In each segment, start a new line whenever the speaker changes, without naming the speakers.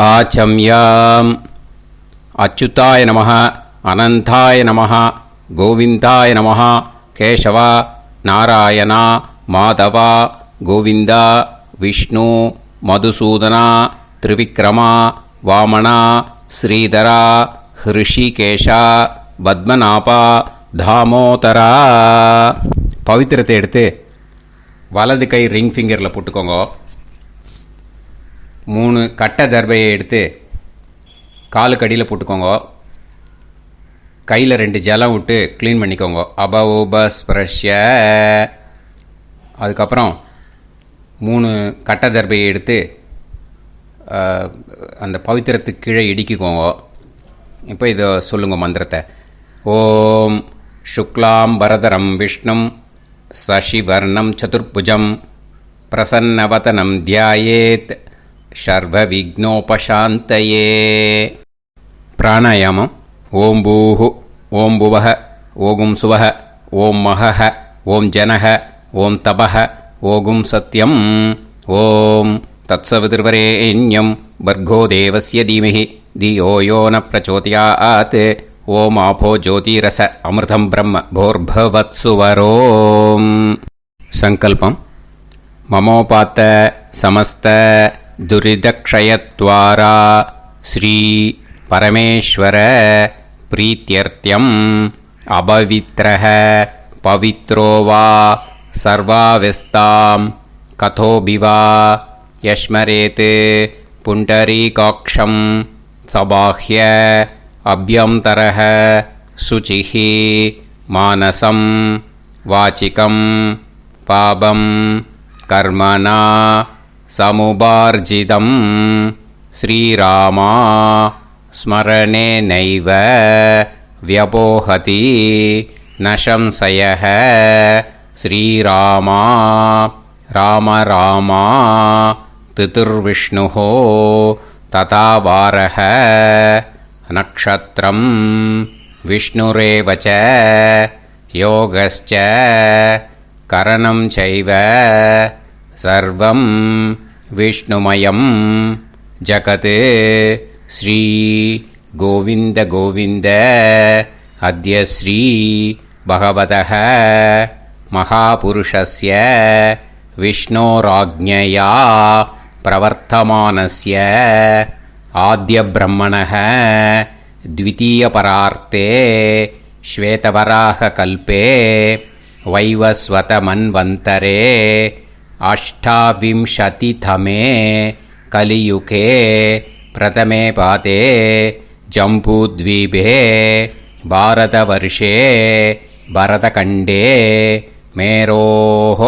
ஆச்சம்யாம். அச்சுதாய நமः, அனந்தாய நமः, கோவிந்தாய நமः, கேசவா, நாராயணா, மாதவா, கோவிந்தா, விஷ்ணு, மதுசூதனா, திரிவிக்ரமா, வாமனா, ஸ்ரீதரா, ஹிருஷிகேஷா, பத்மநாபா, தாமோதரா. பவித்திரத்தை எடுத்து வலது கை ரிங் ஃபிங்கரில் போட்டுக்கோங்க. 3 கட்டை தர்பையை எடுத்து காலுக்கடியில் போட்டுக்கோங்க. கையில் 2 ஜலம் விட்டு க்ளீன் பண்ணிக்கோங்க. அபவோபஸ்பிரஷ்ய. அதுக்கப்புறம் 3 கட்டை தர்பையை எடுத்து அந்த பவித்திரத்துக்கு கீழே இடிக்கிக்கோங்க. இப்போ இதை சொல்லுங்க மந்திரத்தை. ஓம் சுக்லாம் வரதரம் விஷ்ணும் சசிவர்ணம் சதுர்புஜம் பிரசன்னவதனம் தியாயேத் சர்வ விக்னோபசாந்தயே. பிராணாயாமம். ஓம் பூஹு, ஓம் புவஹ, ஓகும் சுவஹ, ஓம் மஹஹ, ஓம் ஜனஹ, ஓம் தபஹ, ஓகும் சத்யம். ஓம் தத்சவிதுர்வரேண்யம் பர்கோ தேவஸ்ய தீமஹி தியோ யோ ந பிரச்சோதயாத். ஓம் ஆபோ ஜோதிரச அமிர்தம் பிரம்ம போர்பவத்சுவரோம். சங்கல்பம். மமோபாத்த சமஸ்த துரிதக்ஷயத்வாரா ஸ்ரீ பரமேஸ்வர பிரீத்யர்த்தியம் அபவித்ரஹ பவித்ரோ வா சர்வாவஸ்தாம் கதோபிவா யஸ்மரேத் புண்டரீகாக்ஷம் சபாஹ்ய அப்யந்தரஹ சுசிஹ மானசம் வாசிகம் பாபம் கர்மணா சமுபார்ஜிதம் ஸ்ரீராமா ஸ்மரணேனைவ வ்யபோஹதி நசம்சயः. ஸ்ரீராமா ராம ராமா திதிர்விஷ்ணுः ததா வாரः. நக்ஷத்ரம் விஷ்ணுரேவ ச யோகஸ்ச கரணம் சைவ சர்வம் விஷ்ணுமயம் ஜகத். ஸ்ரீ கோவிந்த கோவிந்த அத்ய ஸ்ரீ பகவதः மகாபுருஷஸ்ய விஷ்ணோராஜ்ஞயா பிரவர்த்தமானஸ்ய ஆத்ய பிரம்மணः த்விதீயபரார்த்தே ஸ்வேதவராக கல்பே வைவஸ்வத மன்வந்தரே அஷ்டாவிம்சதிதமே கலியுகே பிரதமே பாதே ஜம்பூத்வீபே பாரதவர்ஷே பரதகண்டே மேரோः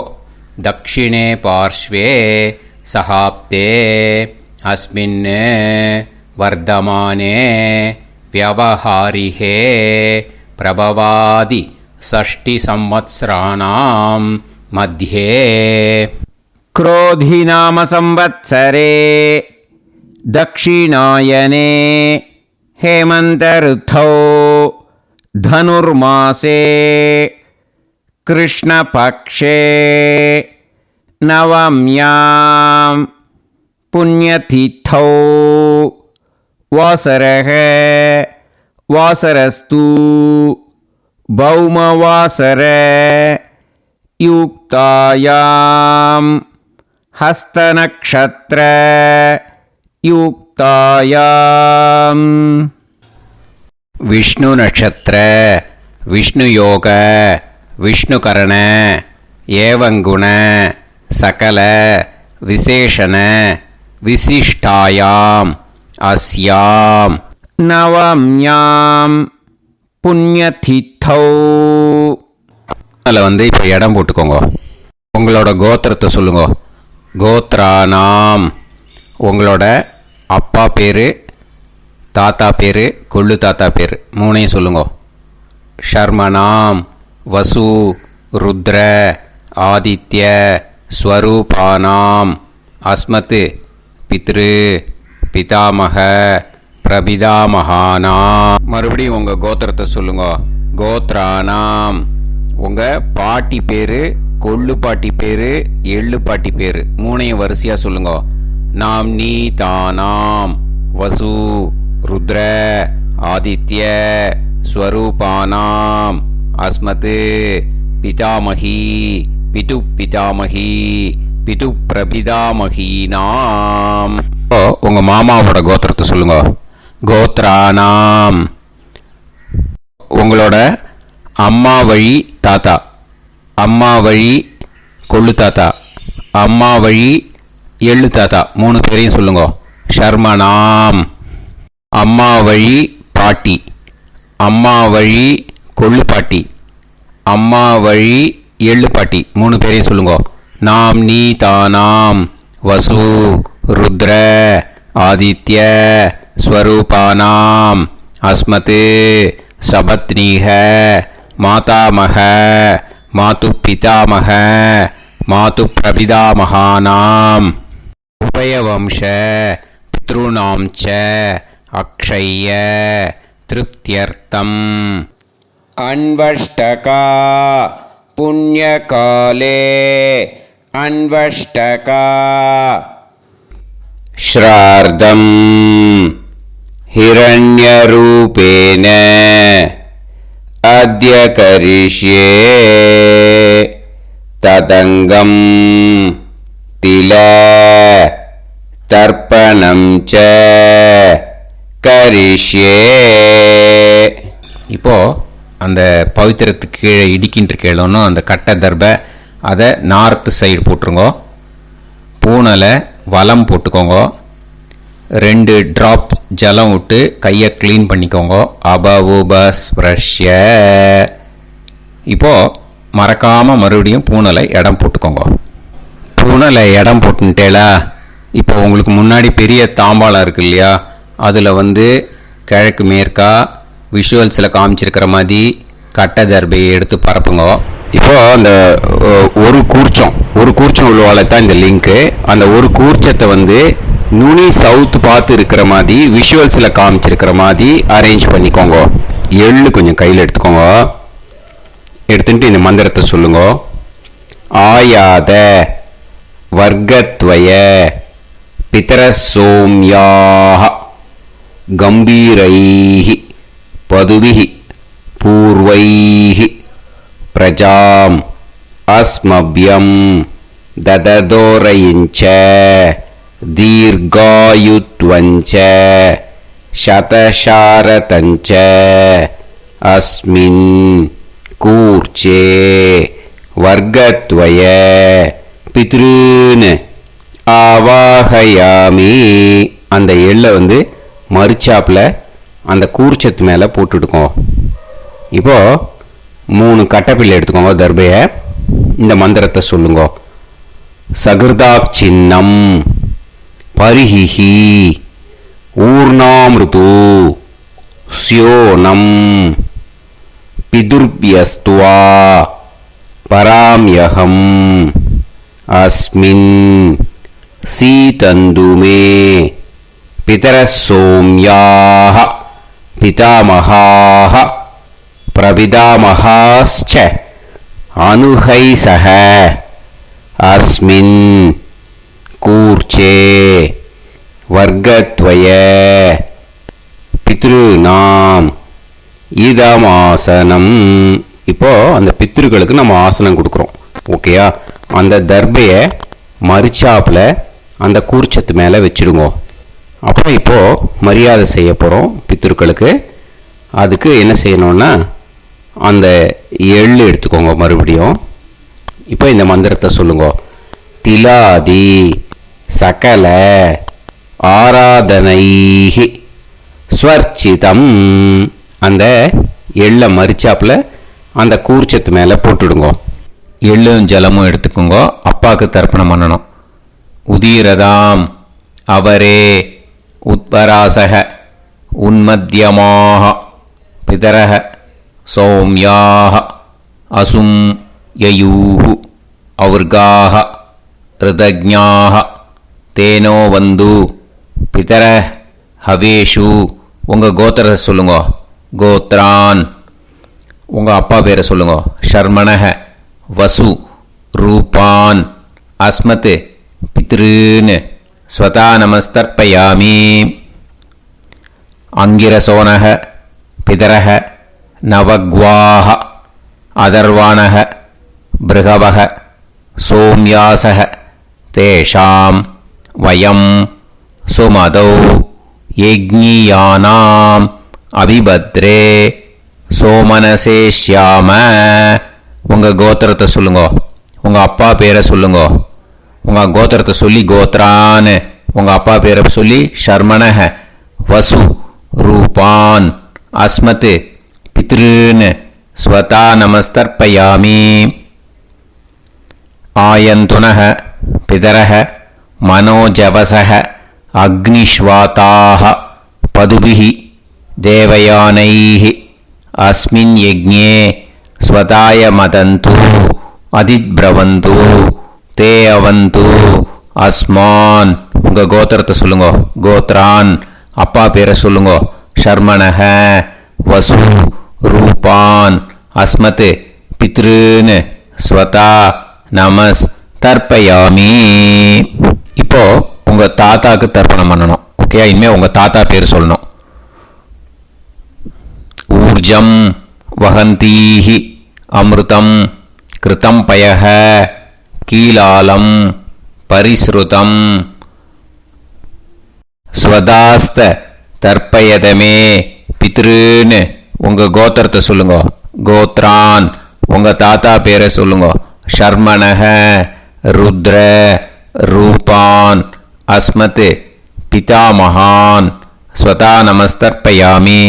தக்ஷிணே பார்ஷ்வே சஹாப்தே அஸ்மின் வர்தமானே व्यवहारिहे प्रभवादि षष्टि संवत्सराणां मध्ये क्रोधिनाम संवत्सरे दक्षिणायने हेमन्त ऋतौ धनुर्मासे कृष्णपक्षे नवम्यां पुण्यतिथौ वासरः वासरस्तु भौमवासर युक्तायां हस्तनक्षत्र युक्तायां विष्णु नक्षत्र विष्णु योग विष्णुकरण एवं गुण सकल विशेषण विशिष्टायां अस्याम நவம்யாம் புண்ணியதித்தௌ. அதில் இப்போ இடம் போட்டுக்கோங்க. உங்களோட கோத்திரத்தை சொல்லுங்க. கோத்ரானாம். உங்களோட அப்பா பேர், தாத்தா பேர், கொள்ளு தாத்தா பேர் 3ஐயும் சொல்லுங்க. ஷர்மனாம் வசு ருத்ர ஆதித்ய ஸ்வரூபானாம் அஸ்மத் பித்ரு பிதாமக பிரபிதாமகானா. மறுபடியும் உங்கள் கோத்திரத்தை சொல்லுங்க. கோத்ரானாம். உங்கள் பாட்டி பேர், கொள்ளு பாட்டி பேர், எள்ளு பாட்டி பேர் 3ஐயும் வரிசையாக சொல்லுங்க. நாம் நீ தானாம் வசு ருத்ர ஆதித்ய ஸ்வரூபானாம் அஸ்மத் பிதாமகி பிது பிதாமகி பிது பிரபிதாமகீனாம். உங்க மாமாவோட கோத்திரத்தை சொல்லுங்க. கோத்ரானாம். உங்களோட அம்மா வழி தாத்தா, அம்மா வழி கொள்ளு தாத்தா, அம்மா வழி எள்ளு தாத்தா, 3 பேரையும் சொல்லுங்க. ஷர்மனாம். அம்மா வழி பாட்டி, அம்மா வழி கொள்ளு பாட்டி, அம்மா வழி எள்ளு பாட்டி, 3 பேரையும் சொல்லுங்க. நாம் நீ தானாம் வசு ருத்ர ஆதித்ய ஸ்வரூபானாம் அஸ்மத் சபத்னீஹ மாதாமக மாது பிதாமக மாது பிரபிதாமகானாம் உபயவம்ச பித்ருணாம் ச அக்ஷய்ய திருப்தியர்த்தம். அன்வஷ்டகா புண்ணியகாலே அன்வஷ்டகா ஸ்ரார்த்தம் ஹிரண்யரூபேன அத்ய கரிஷ்யே ததங்கம் தில தர்ப்பணம் ச கரிஷ்யே. இப்போ அந்த பவித்திரத்துக்கு கீழே இடிக்கின்ற கேளோன்னு அந்த கட்டை தர்பை அதை நார்த்து சைடு போட்டுருங்கோ. பூனலை வலம் போட்டுக்கோங்க. 2 ட்ராப் ஜலம் விட்டு கையை க்ளீன் பண்ணிக்கோங்க. அபவுபஸ்ப்ரஷ்ய. இப்போது மறக்காமல் மறுபடியும் பூனலை இடம் போட்டுக்கோங்க. பூனலை இடம் போட்டுட்டேலா. இப்போ உங்களுக்கு முன்னாடி பெரிய தாம்பாளம் இருக்கு இல்லையா, அதில் கிழக்கு மேற்கா விஷுவல்ஸில் காமிச்சிருக்கிற மாதிரி கட்டை தர்பையை எடுத்து பரப்புங்க. இப்போ அந்த ஒரு கூர்ச்சம் உள்ளவால தான் இந்த லிங்க்கு. அந்த ஒரு கூர்ச்சத்தை நுனி சவுத் பார்த்து இருக்கிற மாதிரி விஷுவல்ஸில் காமிச்சிருக்கிற மாதிரி அரேஞ்ச் பண்ணிக்கோங்க. எள்ளு கொஞ்சம் கையில் எடுத்துக்கோங்க. எடுத்துட்டு இந்த மந்திரத்தை சொல்லுங்க. ஆயாத வர்க்கத்வய பிதரசோம்யாக கம்பீரைஹி பதுபிஹி பூர்வைஹி பிரஜாம் அஸ்மப்யம் தததோரயிஞ்ச தீர்காயுத்வஞ்ச சதசாரதஞ்ச அஸ்மின் கூர்ச்சே வர்க்கத்வய பித்ருன் ஆவாஹயாமி. அந்த எள்ளை மறுச்சாப்பில் அந்த கூர்ச்சத்து மேலே போட்டுடுக்கோங்க. இப்போது 3 கட்டைப்பிள்ளை எடுத்துக்கோங்க. தர்பையை இந்த மந்திரத்தை சொல்லுங்க. சகிருதாக் சின்னம் பரிஹிஹி ஊர்ணாமிருது ஸ்யோனம் பிதுர்பியஸ்துவா பராம்யகம் அஸ்மின் சீதந்துமே பிதரசோம்யாக பிதாமகாः பிரபிதாமகாஸ்ச அனுஹைசஹ அஸ்மின் கூர்ச்சே வர்க்கத்வய பித்ருநாம் இதமாசனம். இப்போ அந்த பித்ருக்களுக்கு நம்ம ஆசனம் கொடுக்குறோம். ஓகேயா? அந்த தர்பையை மறுச்சாப்பில் அந்த கூர்ச்சத்து மேலே வச்சுடுங்க. அப்புறம் இப்போது மரியாதை செய்ய போகிறோம் பித்ருக்களுக்கு. அதுக்கு என்ன செய்யணும்னா அந்த எள்ளு எடுத்துக்கோங்க. மறுபடியும் இப்போ இந்த மந்திரத்தை சொல்லுங்க. திலாதி சகல ஆராதனைஹி ஸ்வர்ச்சிதம். அந்த எள்ளை மரிச்சாப்பில் அந்த கூர்ச்சத்து மேலே போட்டுடுங்க. எள்ளும் ஜலமும் எடுத்துக்கோங்க. அப்பாவுக்கு தர்ப்பணம் பண்ணணும். உதீரதாம் அவரே உத்பராசக உன்மத்தியமாக பிதரக சௌமியாக அசும் யயூஹு ஔர்காக ரிதஜ்ஞாக தேனோ வந்து பிதர ஹவேஷு. உங்கள் கோத்திரத்தை சொல்லுங்க. கோத்ரான். உங்கள் அப்பா பேரை சொல்லுங்க. ஷர்மணக வசு ரூபான் அஸ்மத் பித்ருன் ஸ்வதா நமஸ்தர்ப்பயாமி. அங்கிரசோனக பிதரக நவக்வாஹ அதர்வாணக பிருகவக சோம்யாசக தேஷாம் வயம் சுமதௌ யஜ்ஞியானாம் அபிபத்ரே சோமனசேஷ்யாம. உங்கள் கோத்திரத்தை சொல்லுங்க, உங்கள் அப்பா பேரை சொல்லுங்க. உங்கள் கோத்திரத்தை சொல்லி கோத்ரான்னு, உங்கள் அப்பா பேரை சொல்லி ஷர்மணஹ வசு ரூபான் அஸ்மத் பித்ருன்னு ஸ்வதா நமஸ்தர்ப்பயாமி. ஆயந்துனஹ பிதரஹ மனோஜவசஹ அக்னிஷ்வாதாஹ பதுபிஹி தேவயானைஹ அஸ்மின் யஜ்ஞே ஸ்வதாய மதந்து அதிப்ரவந்து தே அவது அஸ்மான். உங்கள் கோத்திரத்தை சொல்லுங்க, கோத்ரான் அப்பா பேரை சொல்லுங்க. ஷர்மணஹ வசு ரூபான் அஸ்மத் பித்ருன்னு ஸ்வதா நமஸ் தர்ப்பயாமி. இப்போ உங்கள் தாத்தாக்கு தர்ப்பணம் பண்ணணும். ஓகே, இனிமேல் உங்கள் தாத்தா பேர் சொல்லணும். ஊர்ஜம் வஹந்தீஹி அமிர்தம் கிருதம் பயஹ கீலாலம் பரிஸ்ருதம் ஸ்வதாஸ்த தர்ப்பயதமே பித்ருன்னு உங்கள் கோத்திரத்தை சொல்லுங்க. கோத்ரான் உங்கள் தாத்தா பேரை சொல்லுங்க. ஷர்மணஹ ருத்ர ரூபான் அஸ்மத் பிதாமகான் ஸ்வதா நமஸ்தர்ப்பயாமி.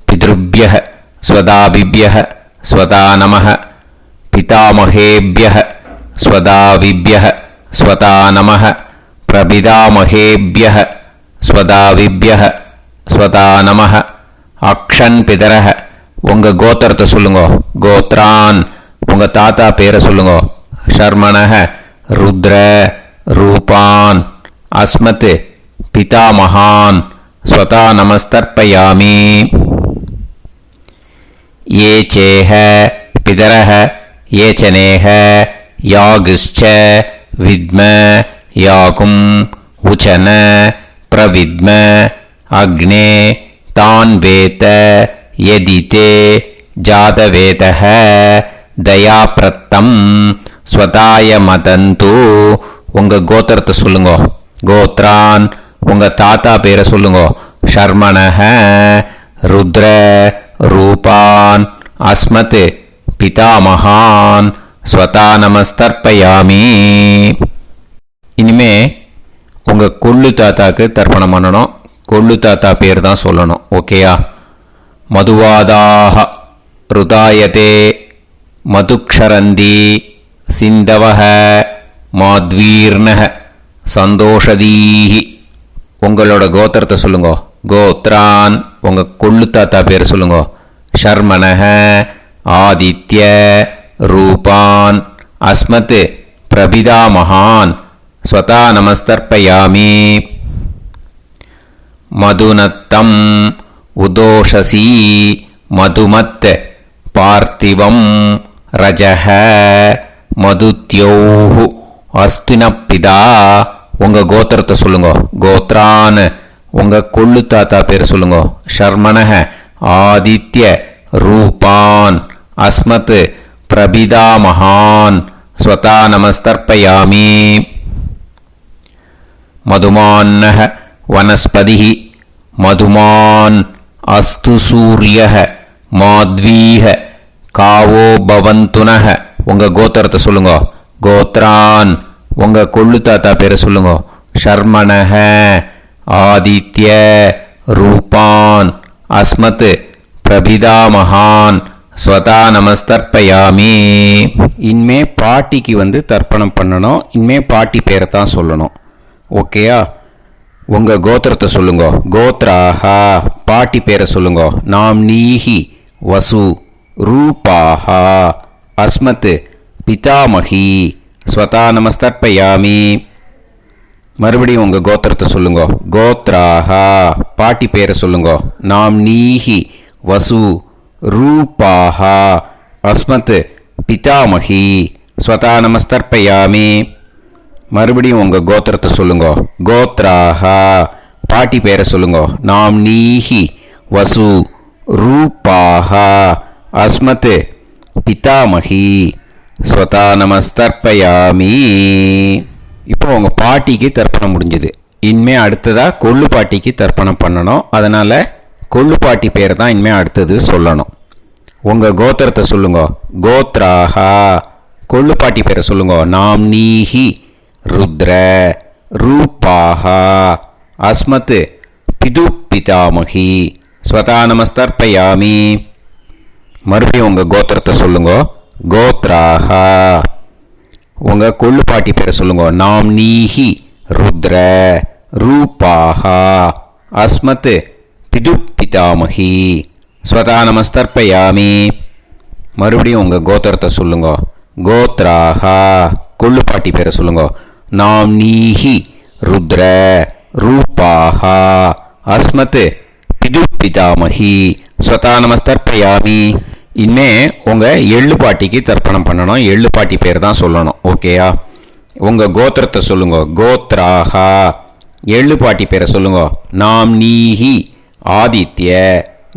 பித்ருப்யஹ ஸ்வதாபிப்யஹ ஸ்வதா நமஹ பிதாமகேப்யஹ ஸ்வதாவிப்யஹ ஸ்வதா நமஹ பிரபிதாமகேப்யஹ ஸ்வதாவிப்யஹ ஸ்வதா நமஹ. அக்ஷன் பிதரஹ உங்கள் கோத்திரத்தை சொல்லுங்க. கோத்ரான் உங்கள் தாத்தா பேரை சொல்லுங்க. ஷர்மணஹ ருத்ர ரூபான் அஸ்மத் பிதாமகான் ஸ்வதா நமஸ்தர்ப்பயாமி. ये चेह पितरः ये चनेह यागश्च विद्म याकुम् उचन प्रविद्म अग्ने तान् वेत यदिते जातवेतः दयाप्रत्तं स्वताय मदन्तु. உங்கள் கோத்திரத்தை சொல்லுங்க. கோத்ரான் உங்கள் தாத்தா பேரை சொல்லுங்க. ஷர்மணஹ ருத்ர ரூபான் அஸ்மத் பிதாமகான் ஸ்வதா நமஸ்தர்ப்பயாமி. இனிமே உங்கள் கொள்ளு தாத்தாக்கு தர்ப்பணம் பண்ணணும். கொள்ளு தாத்தா பேர் தான் சொல்லணும். ஓகேயா? மதுவாதாக ருதாயதே மதுக்ஷரந்தி சிந்தவஹ மாத்வீர்ணஹ சந்தோஷதீஹி. உங்களோட கோத்திரத்தை சொல்லுங்க. கோத்ரான் உங்கள் கொள்ளு தாத்தா பேர் சொல்லுங்க. ஷர்மணஹ ஆதித்ய ரூபான் அஸ்மத் பிரபிதாமகான் ஸ்வதா நமஸ்தர்ப்பயாமி. மதுநத்தம் உதோஷசி மதுமத் பார்த்திவம் ரஜஹ மதுத்யோஹு அஸ்தினப்பிதா. உங்கள் கோத்திரத்தை சொல்லுங்க. கோத்ரான் உங்கள் கொள்ளு தாத்தா பேர் சொல்லுங்க. ஷர்மணஹ ஆதித்ய ரூபான் அஸ்மத் பிரபிதாமகான் ஸ்வதா நமஸ்தர்ப்பயாமி. மதுமான்னஹ வனஸ்பதிஹி மதுமான் அஸ்து சூரியஹ மாத்வீஹ காவோ பவந்துனஹ. உங்கள் கோத்திரத்தை சொல்லுங்க. கோத்ரான் உங்கள் கொள்ளு தாத்தா பேரை சொல்லுங்க. ஷர்மணஹ ஆதித்ய ரூபான் அஸ்மத் பிரபிதாமகான் ஸ்வதா நமஸ்தர்ப்பயாமி. இனிமே பாட்டிக்கு தர்ப்பணம் பண்ணணும். இனிமே பாட்டி பேரை தான் சொல்லணும். ஓகேயா? உங்கள் கோத்திரத்தை சொல்லுங்க. கோத்ராஹா பாட்டி பேரை சொல்லுங்க. நாம்னீஹி வசு ரூபாஹா அஸ்மத் பிதாமகி ஸ்வதா நமஸ்தர்ப்பயாமி. மறுபடியும் உங்கள் கோத்திரத்தை சொல்லுங்க. கோத்ராஹா பாட்டி பேரை சொல்லுங்க. நாம்னீஹி வசு ரூபாஹா அஸ்மத் பிதாமகி ஸ்வதா நமஸ்தர்ப்பயாமி. மறுபடியும் உங்கள் கோத்திரத்தை சொல்லுங்க. கோத்ராஹா பாட்டி பேரை சொல்லுங்க. நாம் நீஹி வசு ரூபாஹ அஸ்மத் பிதாமகி ஸ்வதா நமஸ்தர்ப்பயாமி. இப்போ உங்கள் பாட்டிக்கு தர்ப்பணம் முடிஞ்சுது. இனிமே அடுத்ததாக கொள்ளு பாட்டிக்கு தர்ப்பணம் பண்ணணும். அதனால் கொள்ளு பாட்டி பேரை தான் இனிமேல் அடுத்தது சொல்லணும். உங்கள் கோத்திரத்தை சொல்லுங்க. கோத்ராஹா. கொள்ளு பாட்டி பேரை சொல்லுங்க. நாம் நீஹி ருத்ர ரூபாஹா அஸ்மத் பிது பிதாமகி ஸ்வதா நமஸ்தர்ப்பயாமி. மறுபடியும் உங்கள் கோத்திரத்தை சொல்லுங்க. கோத்ராஹா. உங்கள் கொள்ளு பாட்டி பேரை சொல்லுங்க. நாம் நீஹி ருத்ர ரூபாஹா அஸ்மத் பிது பிதாமகி ஸ்வதா நமஸ்தர்ப்பயாமி. மறுபடியும் உங்கள் கோத்திரத்தை சொல்லுங்க. கோத்ராஹா. கொள்ளு பாட்டி பேரை சொல்லுங்க. நாம் நீஹி ருத்ர ரூபாஹா அஸ்மத் பிது பிதாமகி ஸ்வதா நமஸ்தர்ப்பயாமி. இனிமே உங்கள் எள்ளு பாட்டிக்கு தர்ப்பணம் பண்ணணும். எள்ளு பாட்டி பேர் தான் சொல்லணும். ஓகேயா? உங்கள் கோத்திரத்தை சொல்லுங்க. கோத்ராஹா. எள்ளு பாட்டி பேரை சொல்லுங்க. நாம் நீஹி ஆதித்ய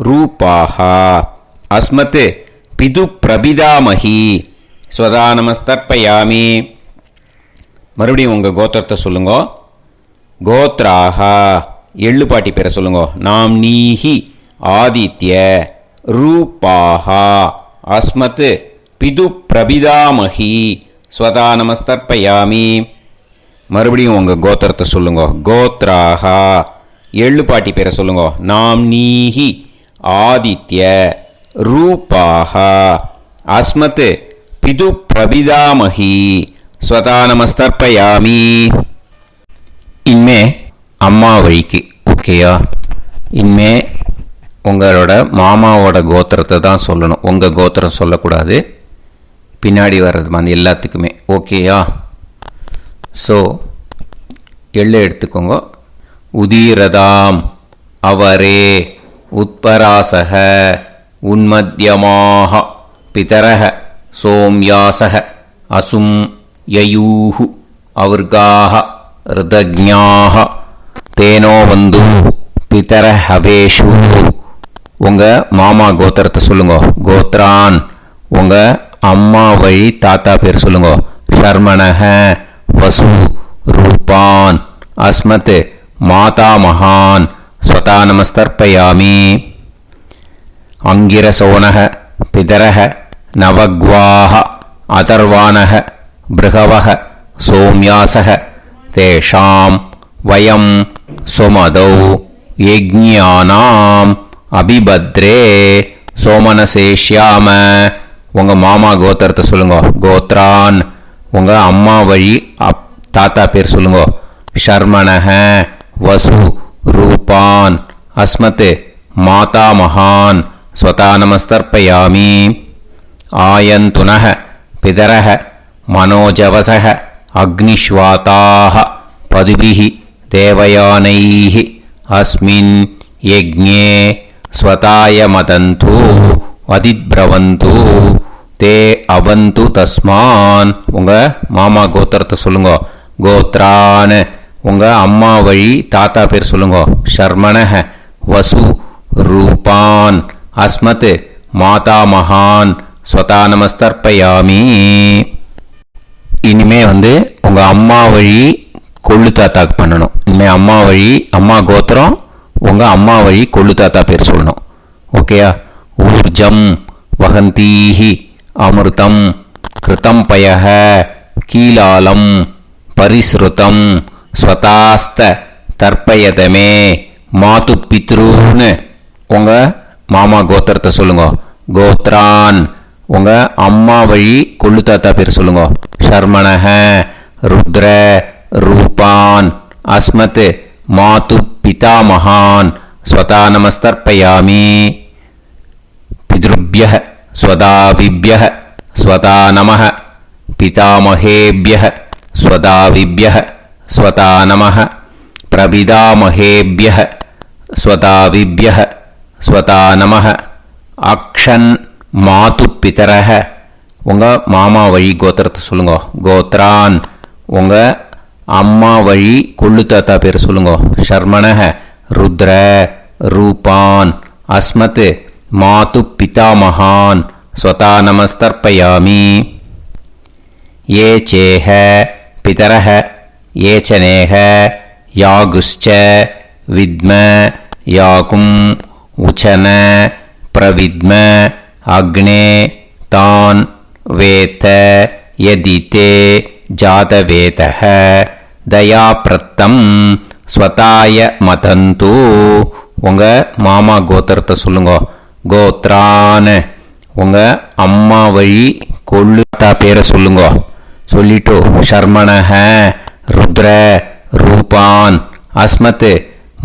ரூபாஹா அஸ்மத் பிது பிரபிதாமகி ஸ்வதா நமஸ்தர்ப்பயாமி. மறுபடியும் உங்கள் கோத்திரத்தை சொல்லுங்க. கோத்ராஹா. எள்ளு பாட்டி பேரை சொல்லுங்க. நாம் நீஹி ஆதித்ய ரூபாஹா அஸ்மத் பிது பிரபிதாமகி ஸ்வதா நமஸ்தர்ப்பயாமி. மறுபடியும் உங்கள் கோத்திரத்தை சொல்லுங்க. கோத்ராஹா. எள்ளு பாட்டி பேரை சொல்லுங்க. நாம் நீஹி ஆதித்ய ரூபாஹா அஸ்மத் பிது பிரபிதாமகி ஸ்வதா நமஸ்தர்ப்பயாமி. இனிமே அம்மா வழிக்கு. ஓகேயா? இனிமே உங்களோட மாமாவோட கோத்திரத்தை தான் சொல்லணும். உங்கள் கோத்திரம் சொல்லக்கூடாது. பின்னாடி வர்றது மாதிரி எல்லாத்துக்குமே. ஓகேயா? ஸோ எள்ளு எடுத்துக்கோங்க. உதீரதாம் அவரே உத்பராசக உன்மத்யமாக பிதரக சோம்யாசக அசும் யயூஹு அவர்காக ருதஜ்ஞாக தேனோ வந்து பிதர ஹவேஷு. உங்கள் மாமா கோத்திரத்தை சொல்லுங்க. கோத்ரான். உங்கள் அம்மா வழி தாத்தா பேர் சொல்லுங்க. ஷர்மணஹ வசு ரூபான் அஸ்மத் மாதா மகான் ஸ்வதா நமஸ்தர்ப்பயாமி. அங்கிரசோனஹ பிதரஹ நவக்வாஹ அதர்வானஹ பிருகவஹ சோம்யாசஹ தேஷாம் வயம் சுமதௌ யஜ்ஞானாம் அபிபத்ரே சோமனசேஷ்யாம. உங்கள் மாமா கோத்திரத்தை சொல்லுங்க. கோத்ரான். உங்கள் அம்மா வழி தாத்தா பேர் சொல்லுங்க. ஷர்மணஹ வசு ரூபான் அஸ்மத் மாதா மகான் ஸ்வதா நமஸ்தர்ப்பயாமி. ஆயந்துனஹ பிதரஹ மனோஜவசஹ அக்னிஷ்வாதாஹ பதுபிஹி தேவயானைஹி அஸ்மின் யஜ்ஞே ஸ்வதாய மதந்து அதித்ரவந்து தே அவந்து தஸ்மான். உங்கள் மாமா கோத்திரத்தை சொல்லுங்க. கோத்ரான். உங்கள் அம்மா வழி தாத்தா பேர் சொல்லுங்க. ஷர்மணஹ வசு ரூபான் அஸ்மத் மாதா மகான் ஸ்வதா நமஸ்தர்ப்பயாமி. இனிமே உங்கள் அம்மா வழி கொள்ளு தாத்தாக்கு பண்ணணும். இனிமேல் அம்மா வழி அம்மா கோத்திரம் உங்கள் அம்மா வழி கொள்ளு தாத்தா பேர் சொல்லணும். ஓகேயா? ஊர்ஜம் வகந்தீஹி அமிர்தம் கிருதம் பயஹ கீலாலம் பரிஸ்ருதம் ஸ்வதாஸ்த தர்ப்பயதமே மாது பித்ருன்னு. உங்கள் மாமா கோத்திரத்தை சொல்லுங்க. கோத்ரான். உங்கள் அம்மா வழி கொள்ளு தாத்தா பேர் சொல்லுங்க. ஷர்மணஹ ருத்ர ரூபான் அஸ்மத் மாது பிதாமகான் ஸ்வதா நமஸ்தர்ப்பயாமி. பித்ருப்யஹ ஸ்வதாவிப்யஹ ஸ்வதா நமஹ பிதாமகேப்யஹ ஸ்வதாவிப்யஹ ஸ்வதா நமஹ பிரபிதாமகேப்யஹ ஸ்வதாவிப்யஹ ஸ்வதா நமஹ. அக்ஷன் மாது பிதரஹ. உங்கள் மாமா வழி கோத்திரத்தை சொல்லுங்க. கோத்ரான். உங்கள் அம்மா வழி கொள்ளு தாத்தா பேர் சொல்லுங்க. ஷர்மணஹ ருத்ர ரூபான் அஸ்மத் மாது பிதாமகான் ஸ்வதா நமஸ்தர்ப்பயாமி. ये चेह पितरः ये च नेह यागुश्च विद्म याकुम् उचन प्रविद्म अग्ने तान् वेत्त यदिते जातवेतः दयाप्रत्तम् स्वताय मदन्तु. உங்க மாமா கோத்திரத்தை சொல்லுங்க. கோத்ரான் உங்க அம்மா வழி கொள்ளுத்தா பேரை சொல்லுங்க. சொல்லிட்டு ஷர்மணஹ ருத்ர ரூபான் அஸ்மத்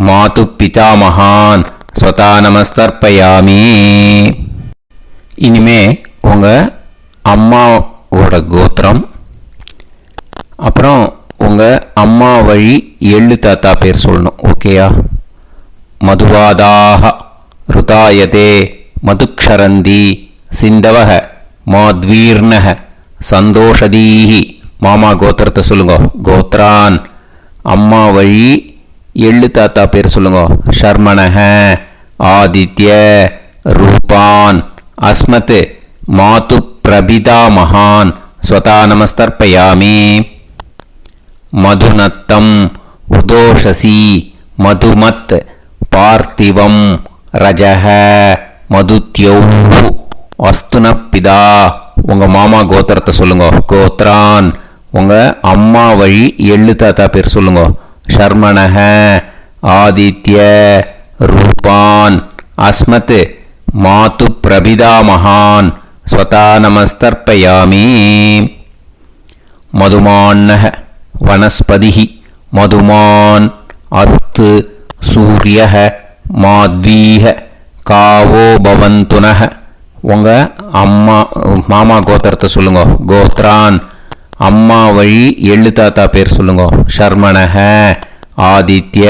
மாது பிதாமகான் ஸ்வதா நமஸ்தர்ப்பயாமி. இனிமே உங்க அம்மாவோட கோத்திரம், அப்புறம் உங்க அம்மா வழி எள்ளு தாத்தா பேர் சொல்லணும். ஓகேயா? மதுவாதாக ருதாயதே மதுக்ஷரந்தி சிந்தவஹ மாத்வீர்ணஹ சந்தோஷதீஹி. மாமா கோத்திரத்தை சொல்லுங்க. கோத்ரான் அம்மா வழி எள்ளு தாத்தா பேர் சொல்லுங்க. ஷர்மணஹ ஆதித்ய ரூபான் அஸ்மத் மாது பிரபிதா மகான் ஸ்வதா நமஸ்தர்ப்பயாமி. மதுநத்தம் உதோஷசி மதுமத் பார்த்திவம் ரஜஹ மதுத்யௌ அஸ்துனப்பிதா. உங்க மாமா கோத்திரத்தை சொல்லுங்க. கோத்ரான் உங்க அம்மா வழி எள்ளு தாத்தா பேர் சொல்லுங்க. ஷர்மணஹ ஆதித்ய ரூபான் அஸ்மத் மாது பிரபிதா மகான் ஸ்வதா நமஸ்தர்ப்பயாமி. மதுமான்னஹ வனஸ்பதிஹி மதுமான் அஸ்து சூரியஹ மாத்வீஹ காவோ பவந்துனஹ. உங்க அம்மா மாமா கோத்திரத்தை சொல்லுங்க. கோத்ரான் அம்மா வழி எள்ளு தாத்தா பேர் சொல்லுங்க. ஷர்மணஹ ஆதித்ய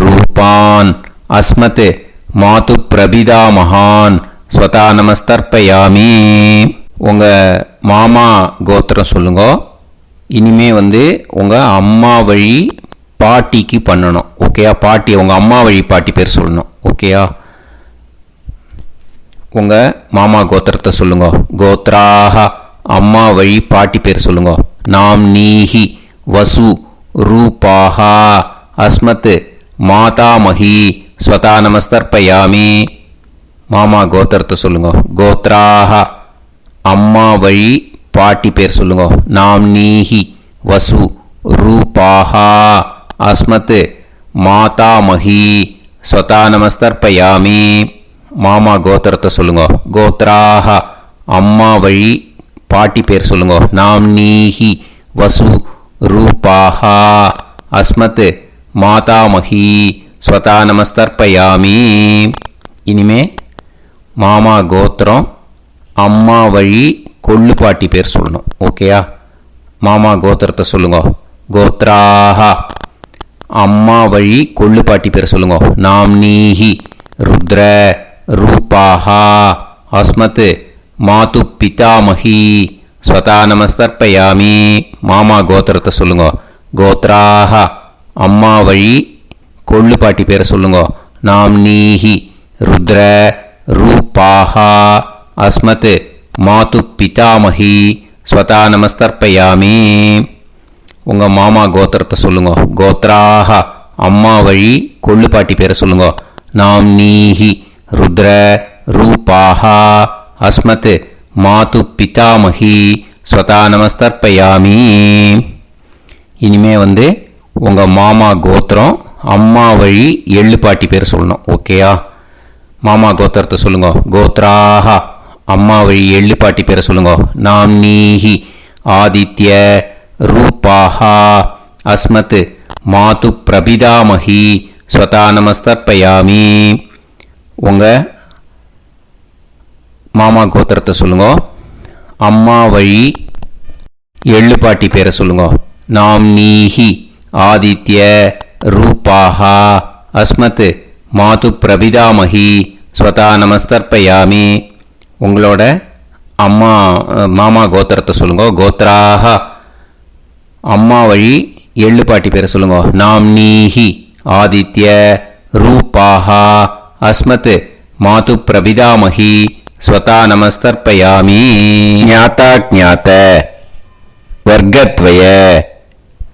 ரூபான் அஸ்மத் மாது பிரபிதா மகான் ஸ்வதா நமஸ்தர்ப்பயாமி. உங்க மாமா கோத்திரம் சொல்லுங்க. இனிமே உங்க அம்மா வழி பாட்டிக்கு பண்ணணும். ஓகேயா? பாட்டி உங்க அம்மா வழி பாட்டி பேர் சொல்லணும். ஓகேயா? உங்க மாமா கோத்திரத்தை சொல்லுங்க. கோத்ராஹ அம்மா வழி பாட்டி பேர் சொல்லுங்க. நாம் நீஹி வசு ரூபாஹா அஸ்மத் மாதாமஹி ஸ்வதா நமஸ்தர்ப்பயாமி. மாமா கோத்திரத்தை சொல்லுங்க. கோத்ராஹ அம்மா வழி பாட்டி பேர் சொல்லுங்க. நாம் நீஹி வசு ரூபாஹா அஸ்மத் மாதாமஹி ஸ்வதா நமஸ்தர்ப்பயாமி. மாமா கோத்திரத்தை சொல்லுங்க. கோத்ராஹ அம்மா வழி பாட்டி பேர் சொல்லுங்க. நாம் நீஹி வசு ரூபாஹா அஸ்மத் மாதாமஹி ஸ்வதா நமஸ்தர்ப்பயாமி. இனிமே மாமா கோத்திரம் அம்மா வழி கொள்ளு பாட்டி பேர் சொல்லணும். ஓகேயா? மாமா கோத்திரத்தை சொல்லுங்க. கோத்ராஹ அம்மா வழி கொள்ளு பாட்டி பேர் சொல்லுங்க. நாம் நீஹி ருத்ர ரூபாஹா அஸ்மத் மாது பிதாமஹி ஸ்வதா நமஸ்தர்ப்பயாமி. மாமா கோத்திரத்தை சொல்லுங்க. கோத்ராஹ அம்மா வழி கொள்ளு பாட்டி பேரை சொல்லுங்க. நாம் நீஹி ருத்ர ரூபாஹா அஸ்மத் மாது பிதாமஹி ஸ்வதா நமஸ்தர்ப்பயாமி. உங்க மாமா கோத்திரத்தை சொல்லுங்க. கோத்ராஹ அம்மா வழி கொள்ளு பாட்டி பேரை சொல்லுங்க. நாம் நீஹி ருத்ர ரூபாஹா அஸ்மத் மாது பிதாமஹி ஸ்வதா நமஸ்தர்ப்பயாமி. இனிமே உங்க மாமா கோத்திரம் அம்மா வழி எள்ளு பாட்டி பேர் சொல்லணும். ஓகேயா? மாமா கோத்திரத்தை சொல்லுங்க. கோத்ராஹ அம்மா வழி எள்ளு பாட்டி பேரை சொல்லுங்க. நாம் நீஹி ஆதித்ய ரூபாஹா அஸ்மத் மாது பிரபிதாமஹி ஸ்வதா நமஸ்தர்ப்பயாமி. உங்க மாமா கோத்திரத்தை சொல்லுங்க. அம்மா வழி எள்ளு பாட்டி பேரை சொல்லுங்க. நாம் நீஹி ஆதித்ய ரூபாஹா அஸ்மத் மாது பிரபிதாமஹி ஸ்வதா நமஸ்தர்ப்பயாமி. உங்களோட அம்மா மாமா கோத்திரத்தை சொல்லுங்க. கோத்ராஹ அம்மா வழி எள்ளு பாட்டி பேரை சொல்லுங்க. நாம் நீஹி ஆதித்ய रूपाः अस्मत् मातु प्रपितामही स्वता नमस्तर्पयामि ज्ञाता ज्ञात वर्गत्वय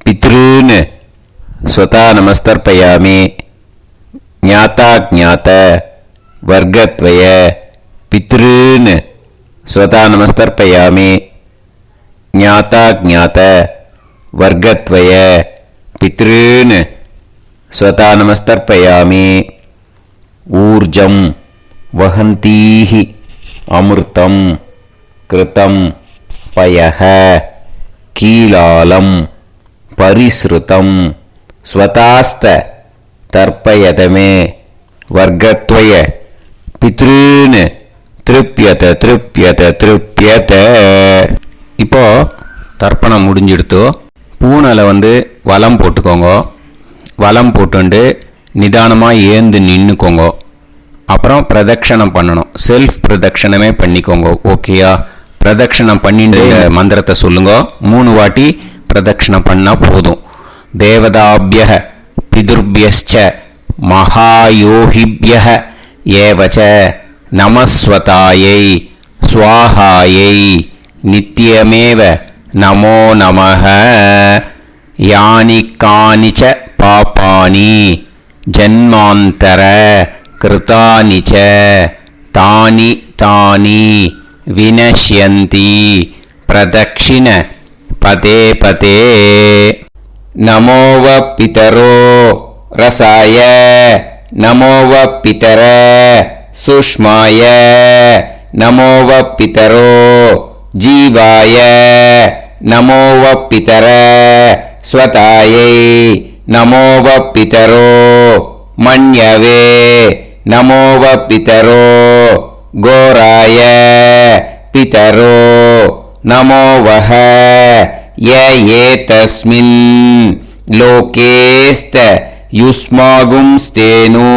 पितॄन् स्वता नमस्तर्पयामि ज्ञाता ज्ञात वर्गत्वय पितॄन् स्वता नमस्तर्पयामि ज्ञाता ज्ञात वर्गत्वय पितॄन् स्वता नमस्तर्पयामि ऊर्जं वहन्तीः अमृतं कृतं पयः कीलालं परिसृतं स्वतास्त तर्पयत मे वर्गत्वय पितॄन् திருப்பியத திருப்பியத திருப்பியத. இப்போ தர்ப்பணம் முடிஞ்சிடுத்து. பூனலை வலம் போட்டுக்கோங்க. வலம் போட்டுண்டு நிதானமாக ஏந்து நின்றுக்கோங்க. அப்புறம் பிரதட்சணம் பண்ணணும். செல்ஃப் பிரதட்சணமே பண்ணிக்கோங்க. ஓகேயா? பிரதட்சணம் பண்ணிட்டு மந்திரத்தை சொல்லுங்க. 3 வாட்டி பிரதட்சணம் பண்ணால் போதும். தேவதாபிய பிதுர்பியச்ச மகாயோகிபிய ஏவச்ச நமஸ்வதாயை ஸ்வாஹாயை நித்யமேவ நமோ நமஹ. யானி கானிச்ச பாபானி ஜன்மாந்தர கிருதானி ச தானி தானி வினஷ்யந்தி பிரதக்ஷிண பதே பதே. நமோவ பிதரோ ரசாய நமோவ பிதர சுஷ்மாய நமோவ பிதரோ ஜீவாய நமோவ பிதர ஸ்வதாயை நமோவ பிதரோ மன்யவே நமோவ பிதரோ கோராய பிதரோ நமோவஹ. ய ஏதஸ்மின் லோகேஸ்த யுஸ்மாகும்ஸ்தேனு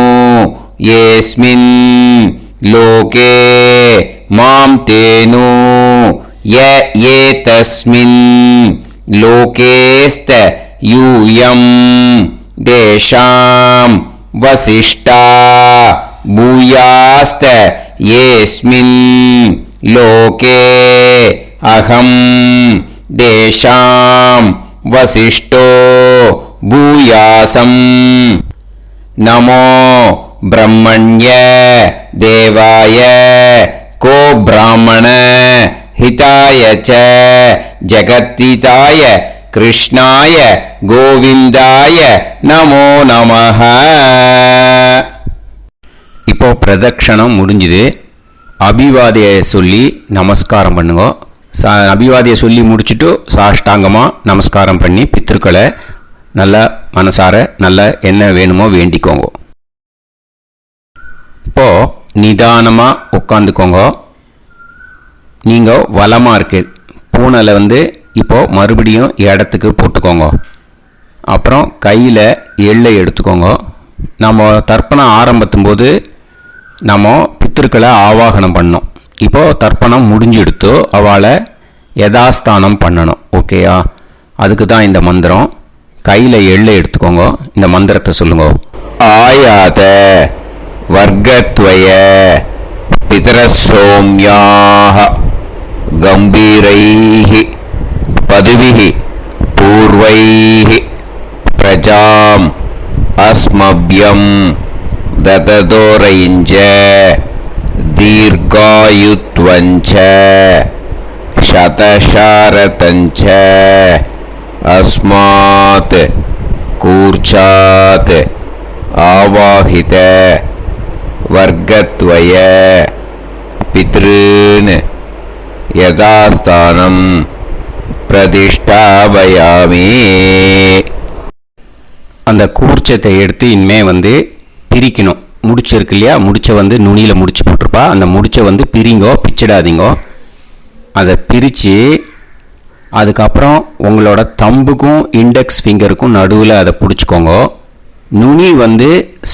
ஏஸ்மின் லோகே மாம் தேனு. ய ஏதஸ்மின் லோகேஸ்த யூயம் தேஷாம் வசிஷ்டா பூயாஸ்த ஏஸ்மின் லோகே அகம் தேஷாம் வசிஷ்டோ பூயாசம். நமோ பிரம்மண்ய தேவாய கோ பிராமண ஹிதாய ச ஜகத்ஹிதாய கிருஷ்ணாய கோவிந்தாய நமோ நமஹ. இப்போ பிரதட்சணம் முடிஞ்சுது. அபிவாதியை சொல்லி நமஸ்காரம் பண்ணுங்க. அபிவாதியை சொல்லி முடிச்சுட்டு சாஷ்டாங்கமாக நமஸ்காரம் பண்ணி பித்திருக்களை நல்லா மனசார நல்லா என்ன வேணுமோ வேண்டிக்கோங்க. இப்போது நிதானமாக உட்காந்துக்கோங்க. நீங்கள் வலமாக இருக்கு பூனலை இப்போது மறுபடியும் இடத்துக்கு போட்டுக்கோங்க. அப்புறம் கையில் எள்ளை எடுத்துக்கோங்க. நம்ம தர்ப்பணம் ஆரம்பிக்கும் போது நம்ம பித்திருக்களை ஆவாகனம் பண்ணோம். இப்போது தர்ப்பணம் முடிஞ்செடுத்து அவளை யதாஸ்தானம் பண்ணணும். ஓகேயா? அதுக்கு தான் இந்த மந்திரம். கையில் எள்ளை எடுத்துக்கோங்க. இந்த மந்திரத்தை சொல்லுங்க. ஆயாத வர்க்கத்வய பிதரசோம்யாக கம்பீரைஹி பதுவிஹி பூர்வைஹி பிரஜாம் அஸ்மப்யம் தததோரைஞ்ச தீர்காயுத்வஞ்ச சதசாரதஞ்ச அஸ்மாத் கூர்ச்சாத் ஆவாஹித வர்க்கத்வய பித்ருன் யதாஸ்தானம் பிரதிஷ்டாபயாமி. அந்த கூர்ச்சத்தை எடுத்து இனிமே பிரிக்கணும். முடிச்சு இருக்கு இல்லையா? முடிச்சை நுனியில் முடிச்சு போட்டிருப்பா. அந்த முடிச்சை பிரிங்கோ, பிச்சிடாதீங்கோ. அதை பிரித்து அதுக்கப்புறம் உங்களோட தம்புக்கும் இண்டெக்ஸ் ஃபிங்கருக்கும் நடுவில் அதை பிடிச்சிக்கோங்க. நுனி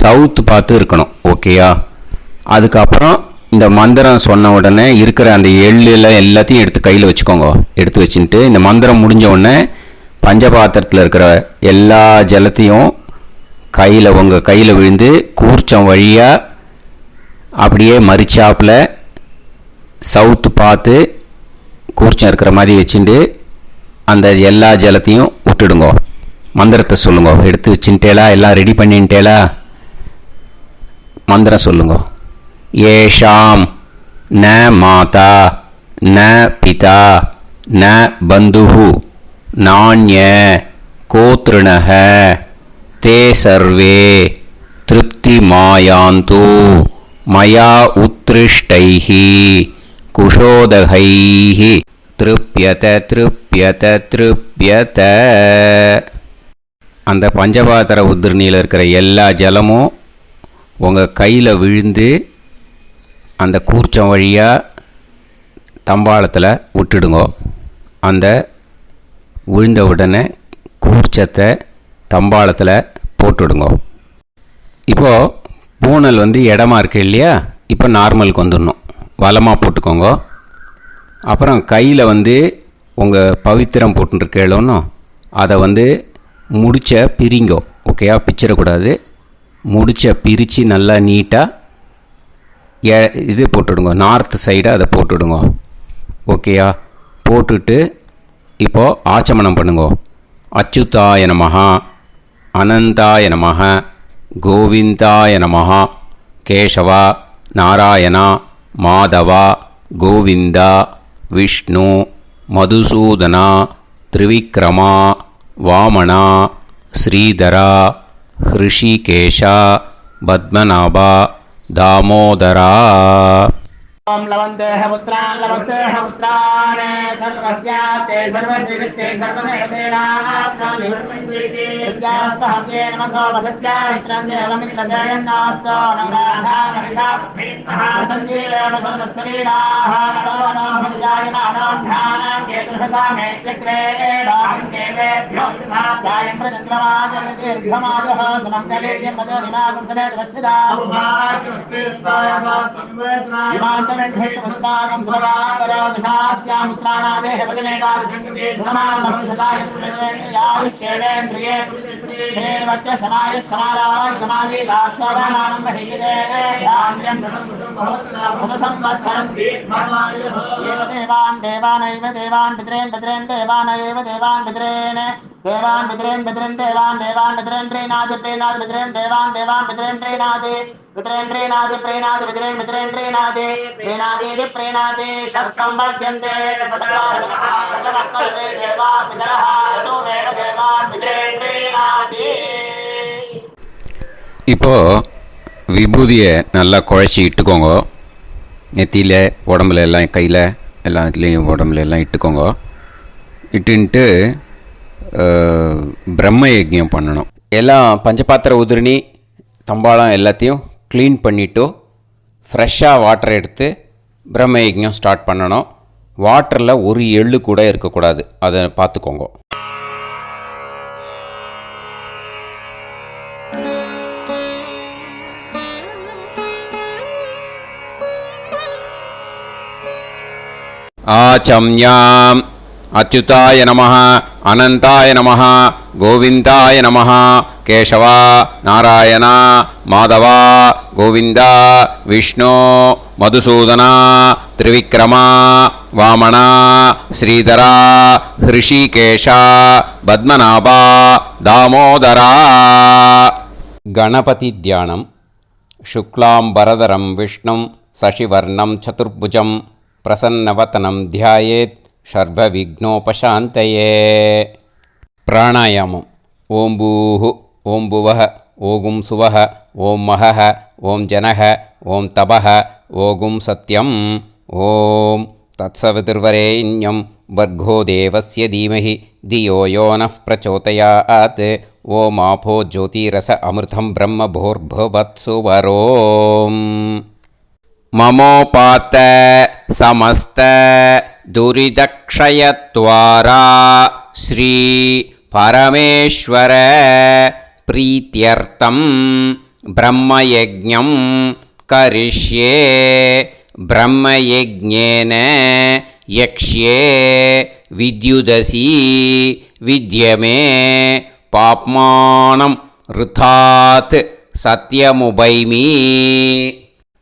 சவுத்து பார்த்து இருக்கணும். ஓகேயா? அதுக்கப்புறம் இந்த மந்திரம் சொன்ன உடனே இருக்கிற அந்த எள்ளில் எல்லாத்தையும் எடுத்து கையில் வச்சுக்கோங்க. எடுத்து வச்சுட்டு இந்த மந்திரம் முடிஞ்ச உடனே பஞ்சபாத்திரத்தில் இருக்கிற எல்லா ஜலத்தையும் உங்கள் கையில் விழுந்து கூர்ச்சம் வழியாக அப்படியே மறிச்சாப்பில் சவுத்து பார்த்து கூர்ச்சம் இருக்கிற மாதிரி வச்சுட்டு அந்த எல்லா ஜலத்தையும் விட்டுடுங்கோ. மந்திரத்தை சொல்லுங்க. எடுத்து வச்சுட்டேலா? எல்லாம் ரெடி பண்ணிட்டேலா? மந்திரம் சொல்லுங்க. ஏஷாம் ந மாதா ந பிதா ந பந்துஹு நாண்ய கோத்ருணஹ தே சர்வே திருப்தி மாயாந்து மயா உத்ருஷ்டைஹி குஷோதகைஹி திருப்யத திருப்யத திருப்யத. அந்த பஞ்சபாத்திர உதிர்ணியில் இருக்கிற எல்லா ஜலமும் உங்கள் கையில் விழுந்து அந்த கூர்ச்சம் வழியாக தம்பாளத்தில் விட்டுடுங்க. அந்த விழுந்த உடனே கூர்ச்சத்தை தம்பாளத்தில் போட்டுடுங்க. இப்போது பூனல் இடமா இருக்கு இல்லையா? இப்போ நார்மலுக்கு வந்துடணும். வலமாக போட்டுக்கோங்க. அப்புறம் கையில் உங்கள் பவித்திரம் போட்டுருக்கேளோன்னு அதை முடிச்ச பிரிங்கோ. ஓகேயா? பிச்சிடக்கூடாது. முடிச்ச பிரித்து நல்லா நீட்டாக இது போட்டுடுங்க. நார்த் சைடை அதை போட்டுடுங்க. ஓகேயா? போட்டுட்டு இப்போது ஆச்சமனம் பண்ணுங்க. அச்சுதாய நமஹ அனந்தாய நமஹ கோவிந்தாய நமஹ கேசவா நாராயணா மாதவா கோவிந்தா விஷ்ணு மதுசூதனா திரிவிக்ரமா வாமனா ஸ்ரீதரா ஹிருஷிகேஷா பத்மநாபா தாமோதரா.
ओम लवन्तेह पुत्रान् लवन्तेह पुत्रान् सर्वस्याप्ते सर्वश्रीकृत्ये सर्वदेवतेनाप्नोति विद्यास्पहव्ये नमसो वसत्यामित्रं देवमित्रजयन्नास्तो नवराधानविधासञ्जीवेम सर्वस्य वीराः नमो नमोऽजायमानोऽभ्यानां केतुर्हसामेत्यग्रे बाहं देवेभ्यो गायं प्रचन्द्रमाजर्दीर्घमायुः सुमङ्गलीर्यन्मदोनिमागं समेत वत्सिदा इमान्तमेभ्यस्तभद्रागं सुभगान्तरो दशास्यामुत्राणादेह पदमेकाभिषङ्कृते सुनमानमभिषदाय पुरुषेन्द्रियायुष्येवेन्द्रिये हेर्वच्च समायुः समारागमाली दाक्षोभामानं बहिगिदे धान्यं शतसंवत्सरं दीर्घमायुः एव देवान् देवानैव देवान् पितॄन् पितॄन् देवानैव देवान् पितॄन् देवान् पितॄन् पितॄन् देवान् देवान् पितॄन् प्रीणाति प्रीणाति पितॄन् देवान् देवान् पितॄन् प्रीणाति पितॄन् प्रीणाति प्रीणाति पितॄन् पितॄन् प्रीणाति प्रीणाति प्रीणाति षट्संवर्ध्यन्ते षट्संवर्ध्यन्ते देवा पितरः ततो देव देवान् पितॄन् प्रीणाति.
இப்போ விபூதியை நல்லா குழச்சி இட்டுக்கோங்க. நெத்தியில் உடம்புல எல்லாம் கையில் எல்லாத்துலேயும் உடம்புல எல்லாம் இட்டுக்கோங்க. இட்டுன்ட்டு பிரம்ம யஜ்ஞம் பண்ணணும். எல்லாம் பஞ்சபாத்திர உதிரணி தம்பாளம் எல்லாத்தையும் க்ளீன் பண்ணிவிட்டு ஃப்ரெஷ்ஷாக வாட்டர் எடுத்து பிரம்ம யஜ்ஞம் ஸ்டார்ட் பண்ணணும். வாட்டரில் ஒரு எள்ளு கூட இருக்கக்கூடாது. அதை பார்த்துக்கோங்க. ஆச்சம்யாம் அச்சுதாய நமஹ அனந்தாய நமஹ கோவிந்தாய நமஹ கேசவா நாராயணா மாதவா கோவிந்தா விஷ்ணு மதுசூதனா திரிவிக்ரமா வாமனா ஸ்ரீதரா ஹிருஷிகேஷா பத்மநாபா தாமோதரா. கணபதி தியானம். சுக்லாம்பரதரம் விஷ்ணும் சசிவர்ணம் சதுர்புஜம் பிரசன்னவதனம் தியாயேத் சர்வவிக்னோபசாந்தயே. பிராணாயாமம். ஓம் பூஹு ஓம் புவஹ ஓகும் சுவஹ ஓம் மஹஹ ஓம் ஜனஹ ஓம் தபஹ ஓகும் சத்யம். ஓம் தத்சவிதுர்வரேண்யம் வர்கோ தேவஸ்ய தீமஹி தியோ யோ நः பிரச்சோதயாத். ஓம் ஆபோ ஜோதிரஸ அமிர்தம் பிரம்ம பூர்புவத்சு வரோம். மமோபாத்த சமஸ்த துரிதக்ஷயத்வாரா ஸ்ரீ பரமேஸ்வர பிரீத்யர்த்தம் பிரம்மயஜ்ஞம் கரிஷ்யே. பிரம்மயஜ்ஞேன யக்ஷ்யே வித்யுதசி வித்யமே பாப்மானம் ருத்தாத் சத்யமுபைமி.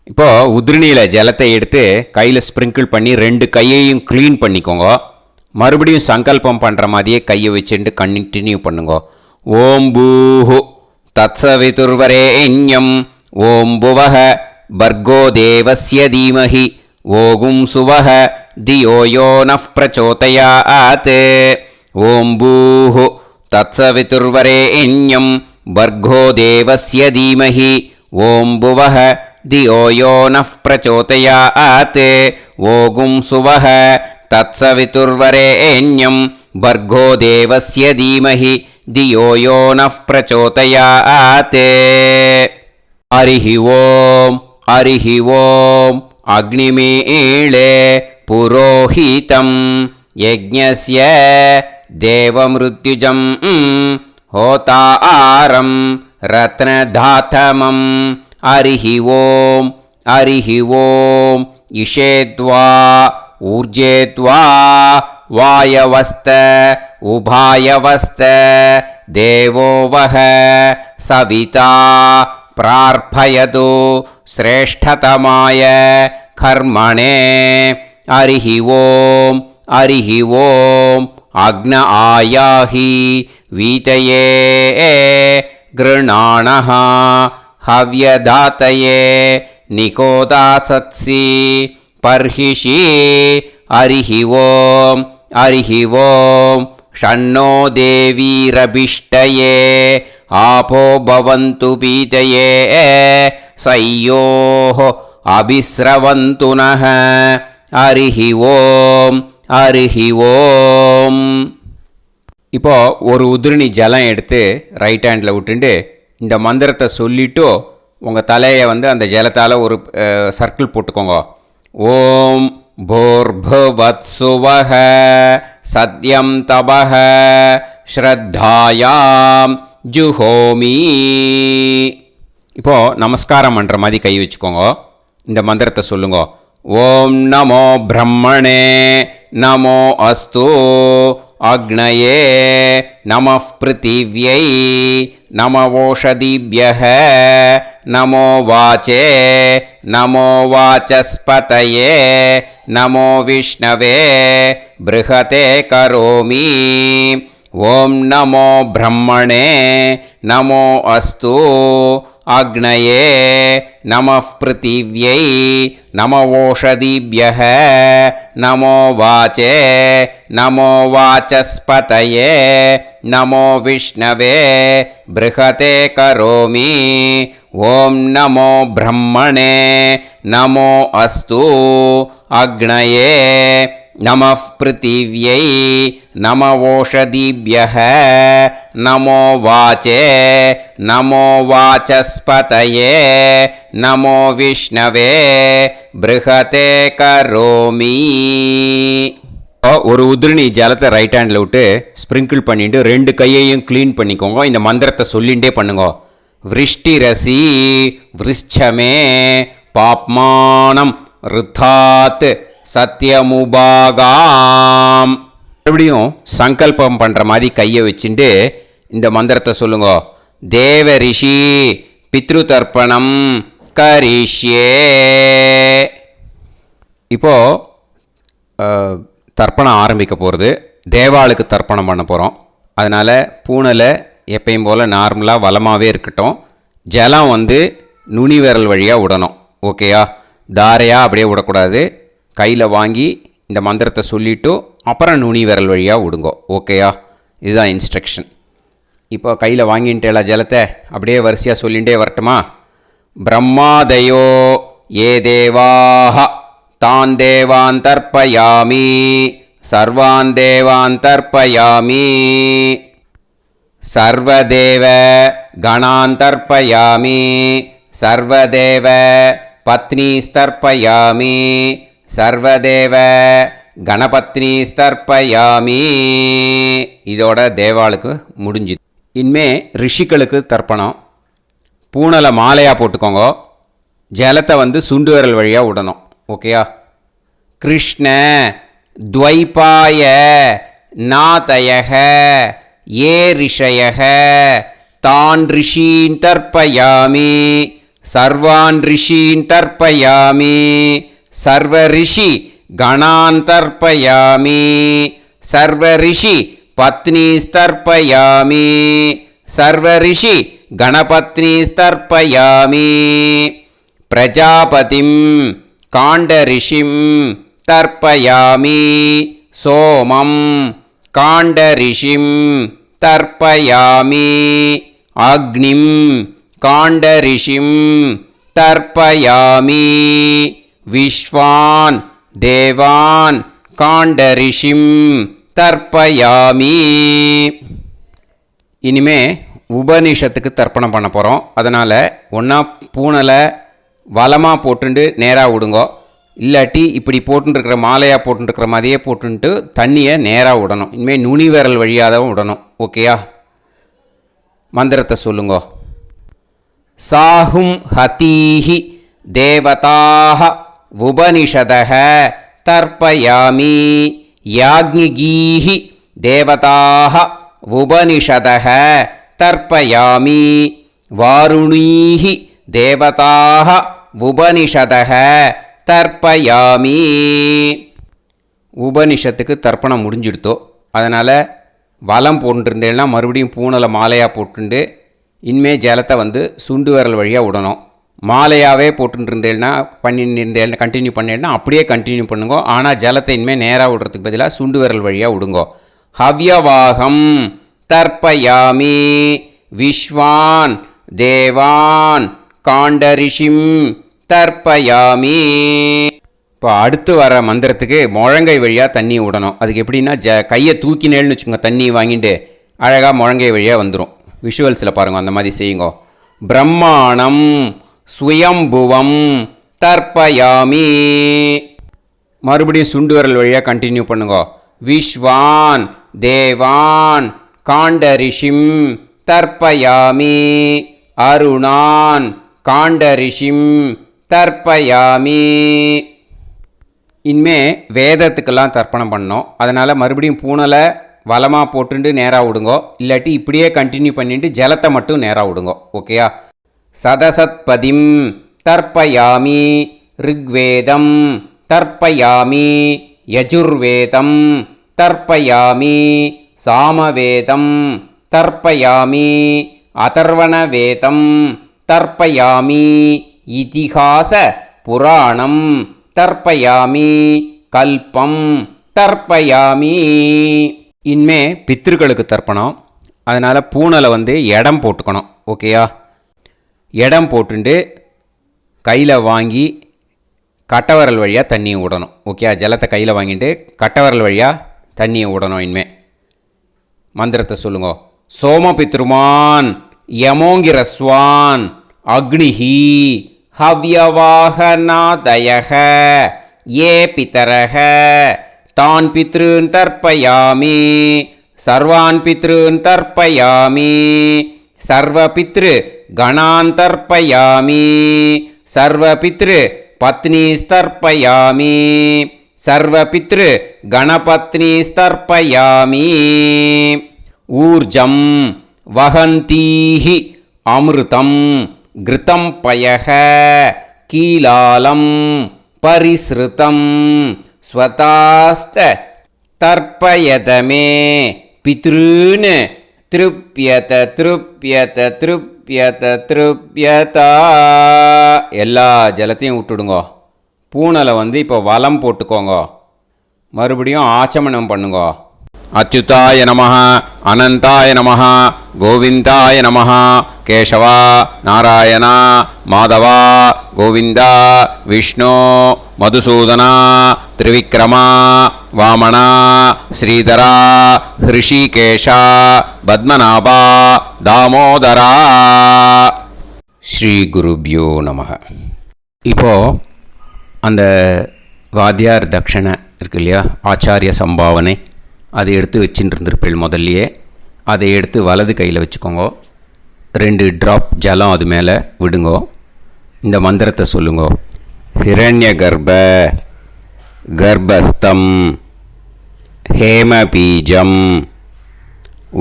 இப்போது உதிரணியில் ஜலத்தை எடுத்து கையில் ஸ்ப்ரிங்கிள் பண்ணி 2 கையையும் க்ளீன் பண்ணிக்கோங்க. மறுபடியும் சங்கல்பம் பண்ணுற மாதிரியே கையை வச்சுட்டு கண்டினியூ பண்ணுங்க. ஓம் பூஹு தத்சவிதுர்வரேண்யம் ஓம் புவஹ பர்கோ தேவஸ்ய தீமஹி ஓகும் சுவஹ தியோ யோ நஃப் பிரச்சோதயாத். ஓம் பூஹு தத்சவிதுர்வரேண்யம் பர்கோ தேவஸ்ய தீமஹி ஓம் புவஹ தியோ யோ நஃப் பிரச்சோதயாத். ஓகும் சுவஹ தத்சவிதுர்வரேண்யம் பர்கோ தேவஸ்ய தீமஹி தியோ யோ நஃப் பிரச்சோதயாத். ஹரிஹி ஓம் ஹரிஹி ஓம் அக்னிமீளே புரோஹிதம் யஜ்ஞஸ்ய தேவமிருத்யுஜம் ஹோதாரம் ரத்னதாதமம். ஹரிஹி ஓம் ஹரிஹி ஓம் இஷேத்வா ஊர்ஜேத்வா வாயவஸ்த உபாயவஸ்த தேவோ வஹ சவிதா பிரார்ப்பயது ஸ்ரேஷ்டதமாய கர்மணே. ஹரிஹி ஓம் ஹரிஹி ஓம் அக்ன ஆயாஹி வீதயே கிருணாணஹ ஹவ்யதாத்தயே நிகோதாசத்சி பர்ஹிஷி. ஹரிஹி ஓம் ஹரிஹி ஓம் ஷண்ணோ தேவீரபிஷ்டயே ஆபோ பவந்து பீதயே சய்யோஹ அபிஸ்ரவந்து நஹ. ஹரிஹி ஓம் ஹரிஹி ஓம். இப்போ ஒரு உதிரணி ஜலம் எடுத்து ரைட் ஹேண்டில் விட்டுண்டு இந்த மந்திரத்தை சொல்லிவிட்டு உங்கள் தலையை அந்த ஜலத்தால் ஒரு சர்க்கிள் போட்டுக்கோங்க. ஓம் பூர்புவத்சுவஹ சத்யம் தபஹ ஸ்ரத்தாயாம் ஜுஹோமி. இப்போது நமஸ்காரம் பண்ணுற மாதிரி கை வச்சுக்கோங்க. இந்த மந்திரத்தை சொல்லுங்க. ஓம் நமோ பிரம்மணே நமோ அஸ்து அக்னயே நமः பிருத்திவ்யை நமவோஷதிभ्यः நமோ வாச்சே நமோ வாசஸ்பதயே நமோ விஷ்ணவே ப்ருஹதே கரோமி. ஓம் நமோ பிரம்மணே நமோ அஸ்து அக்னயே நமः பிருத்திவ்யை நமவோஷதிभ्यः நமோ வாச்சே நமோ வாசஸ்பதயே நமோ விஷ்ணவே ப்ருஹதே கரோமி. ஓம் நமோ பிரம்மணே நமோ அஸ்து அக்னயே நமः பிருத்திவ்யை நமவோஷதிभ्यः நமோ வாச்சே நமோ வாசஸ்பதயே நமோ விஷ்ணவே ப்ருஹதே கரோமி. ஒரு உதிரணி ஜலத்தை ரைட் ஹேண்டில் விட்டு ஸ்ப்ரிங்கிள் பண்ணிட்டு 2 கையையும் க்ளீன் பண்ணிக்கோங்க. இந்த மந்திரத்தை சொல்லிகிட்டே பண்ணுங்க. விருஷ்டிரசி விருஷ்சமே பாப்மானம் ருத்தாத் சத்யமுபாகாம். மறுபடியும் சங்கல்பம் பண்ணுற மாதிரி கையை வச்சுட்டு இந்த மந்திரத்தை சொல்லுங்க. தேவ ரிஷி பித்ரு தர்ப்பணம் கரிஷ்யே. இப்போது தர்ப்பணம் ஆரம்பிக்க போகிறது. தேவாளுக்கு தர்ப்பணம் பண்ண போகிறோம். அதனால் பூனலை எப்பயும் போல் நார்மலாக வளமாகவே இருக்கட்டும். ஜலம் நுனி விரல் வழியாக விடணும். ஓகேயா? தாரையாக அப்படியே விடக்கூடாது. கையில் வாங்கி இந்த மந்திரத்தை சொல்லிவிட்டு அப்புறம் நுனி விரல் வழியாக விடுங்க. ஓகேயா? இதுதான் இன்ஸ்ட்ரக்ஷன். இப்போ கையில் வாங்கிட்டேல ஜலத்தை அப்படியே வரிசையாக சொல்லிகிட்டே வரட்டுமா? பிரம்மாதயோ ஏ தேவாஹ தான் தேவான் தர்ப்பயாமி சர்வான் தேவான் தர்ப்பயாமி சர்வதேவ கணான் தர்ப்பயாமி சர்வதேவ பத்னீஸ்தர்ப்பயாமி சர்வதேவ கணபத்னீஸ்தர்ப்பயாமி. இதோட தேவாளுக்கு முடிஞ்சுது. இனிமே ரிஷிகளுக்கு தர்ப்பணம். பூனலை மாலையாக போட்டுக்கோங்க. ஜலத்தை சுண்டு விரல் வழியாக விடணும். ஓகேயா? கிருஷ்ண துவைபாய நாதயக ஏ ரிஷயக तान् ऋषीन् तर्पयामि सर्वान् ऋषीन् तर्पयामि सर्वऋषि गणान् तर्पयामि सर्वऋषि पत्नीस्तर्पयामि सर्वऋषि गणपत्नीस्तर्पयामि प्रजापतिं काण्डऋषिं तर्पयामि सोमं काण्डऋषिं तर्पयामि अग्निं काण्डऋषिं तर्पयामि विश्वान् देवान् काण्डऋषिं तर्पयामि இனிமே உபனிஷத்துக்கு தர்ப்பணம் பண்ண போகிறோம். அதனால் ஒன்றா பூனலை வலமாக போட்டுண்டு நேராக விடுங்கோ, இல்லாட்டி இப்படி போட்டுருக்கிற மாலையாக போட்டுருக்கிற மாதிரியே போட்டுன்ட்டு தண்ணியை நேராக விடணும். இனிமேல் நுனி விரல் வழியாக தான் விடணும். ஓகேயா? மந்திரத்தை சொல்லுங்கோ. சாஹும் ஹதீஹி தேவதாக உபனிஷதக தர்ப்பயாமி யாக்ஞிகீஹி தேவதாக உபனிஷதக தர்ப்பயாமி வாருணீஹி தேவதாக உபனிஷதக தர்ப்பயாமி. உபனிஷத்துக்கு தர்ப்பணம் முடிஞ்சிடுத்தோ, அதனால் வலம் போட்டுருந்தேன்னா மறுபடியும் பூனலை மாலையாக போட்டுண்டு இனிமே ஜலத்தை சுண்டு விரல் வழியாக விடணும். மாலையாகவே போட்டுருந்தேன்னா பண்ணிருந்தேன்னா கண்டினியூ பண்ணேன்னா அப்படியே கண்டினியூ பண்ணுங்கோ. ஆனால் ஜலத்தை இனிமேல் நேராக விடுறதுக்கு பதிலாக சுண்டு விரல் வழியாக விடுங்கோ. ஹவ்யவாகம் தர்ப்பயாமி விஸ்வான் தேவான் காண்டரிஷிம் தர்ப்பயாமி. இப்போ அடுத்து வர மந்திரத்துக்கு முழங்கை வழியாக தண்ணி விடணும். அதுக்கு எப்படின்னா கையை தூக்கினேன்னு வச்சுக்கோங்க, தண்ணி வாங்கிட்டு அழகாக முழங்கை வழியாக வந்துடும். விஷுவல்ஸில் பாருங்க, அந்த மாதிரி செய்யுங்கோ. பிரம்மாணம் சுயம்புவம் தர்ப்பயாமி. மறுபடியும் சுண்டு விரல் வழியாக கண்டினியூ பண்ணுங்கோ. விஸ்வான் தேவான் காண்டரிஷிம் தர்ப்பயாமி அருணான் காண்டரிஷிம் தர்ப்பயாமி. இனிமே வேதத்துக்கெல்லாம் தர்ப்பணம் பண்ணோம். அதனால் மறுபடியும் பூனலை வலமாக போட்டுண்டு நேராக விடுங்கோ, இல்லாட்டி இப்படியே கண்டினியூ பண்ணிட்டு ஜலத்தை மட்டும் நேராக விடுங்கோ. ஓகேயா? சதசத்பதிம் தர்ப்பயாமி ரிக்வேதம் தர்ப்பயாமி யஜுர்வேதம் தர்ப்பயாமி சாமவேதம் தர்ப்பயாமி அதர்வணவேதம் தர்ப்பயாமி இதிஹாச புராணம் தர்ப்பயாமி கல்பம் தர்ப்பயாமி. இனிமே பித்ருக்களுக்கு தர்ப்பணம். அதனால் பூனலை இடம் போட்டுக்கணும். ஓகேயா? இடம் போட்டுண்டு கையில் வாங்கி கட்டவரல் வழியாக தண்ணியை விடணும். ஓகேயா? ஜலத்தை கையில் வாங்கிட்டு கட்டவரல் வழியாக தண்ணியை விடணும். இனிமே மந்திரத்தை சொல்லுங்க. சோமபித்ருமான் யமோங்கிரஸ்வான் அக்னிஹி ஹவ்யவாகநாதயக ஏ பிதரக தான் பித்ருன் தர்ப்பயாமி சர்வான் பித்ருன் தர்ப்பயாமி சர்வபித்ரு கணான் தர்ப்பயாமி சர்வபித்ரு பத்னிஸ்தர்ப்பயாமி சர்வபித்ரு கணபத்னிஸ்தர்ப்பயாமி. ஊர்ஜம் வஹந்தீஹி அமிர்தம் கிருதம் பயக கீலாலம் பரிஸ்ருதம் ஸ்வதாஸ்த தர்ப்பயதமே பித்ருன் திருப்யத திருப்யத திருப்யத திருப்யதா. எல்லா ஜலத்தையும் விட்டுடுங்கோ. பூனலை இப்போ வலம் போட்டுக்கோங்க. மறுபடியும் ஆச்சமனம் பண்ணுங்கோ. அச்சுதாய நமஹ அனந்தாய நமஹ கோவிந்தாய நமஹ கேசவா நாராயணா மாதவா கோவிந்தா விஷ்ணு மதுசூதனா திரிவிக்ரமா வாமனா ஸ்ரீதரா ஹிருஷிகேஷா பத்மநாபா தாமோதரா. ஸ்ரீ குருப்யோ நமஹ. இப்போது அந்த வாத்தியார் தட்சணை இருக்கு இல்லையா, ஆச்சாரிய சம்பாவனை, அதை எடுத்து வச்சுட்டு இருந்திருப்பேள் முதல்லையே. அதை எடுத்து வலது கையில் வச்சுக்கோங்க. 2 ட்ராப் ஜலம் அது மேலே விடுங்கோ. இந்த மந்திரத்தை சொல்லுங்கோ. ஹிரண்ய கர்ப்ப கர்ப்பஸ்தம் ஹேமபீஜம்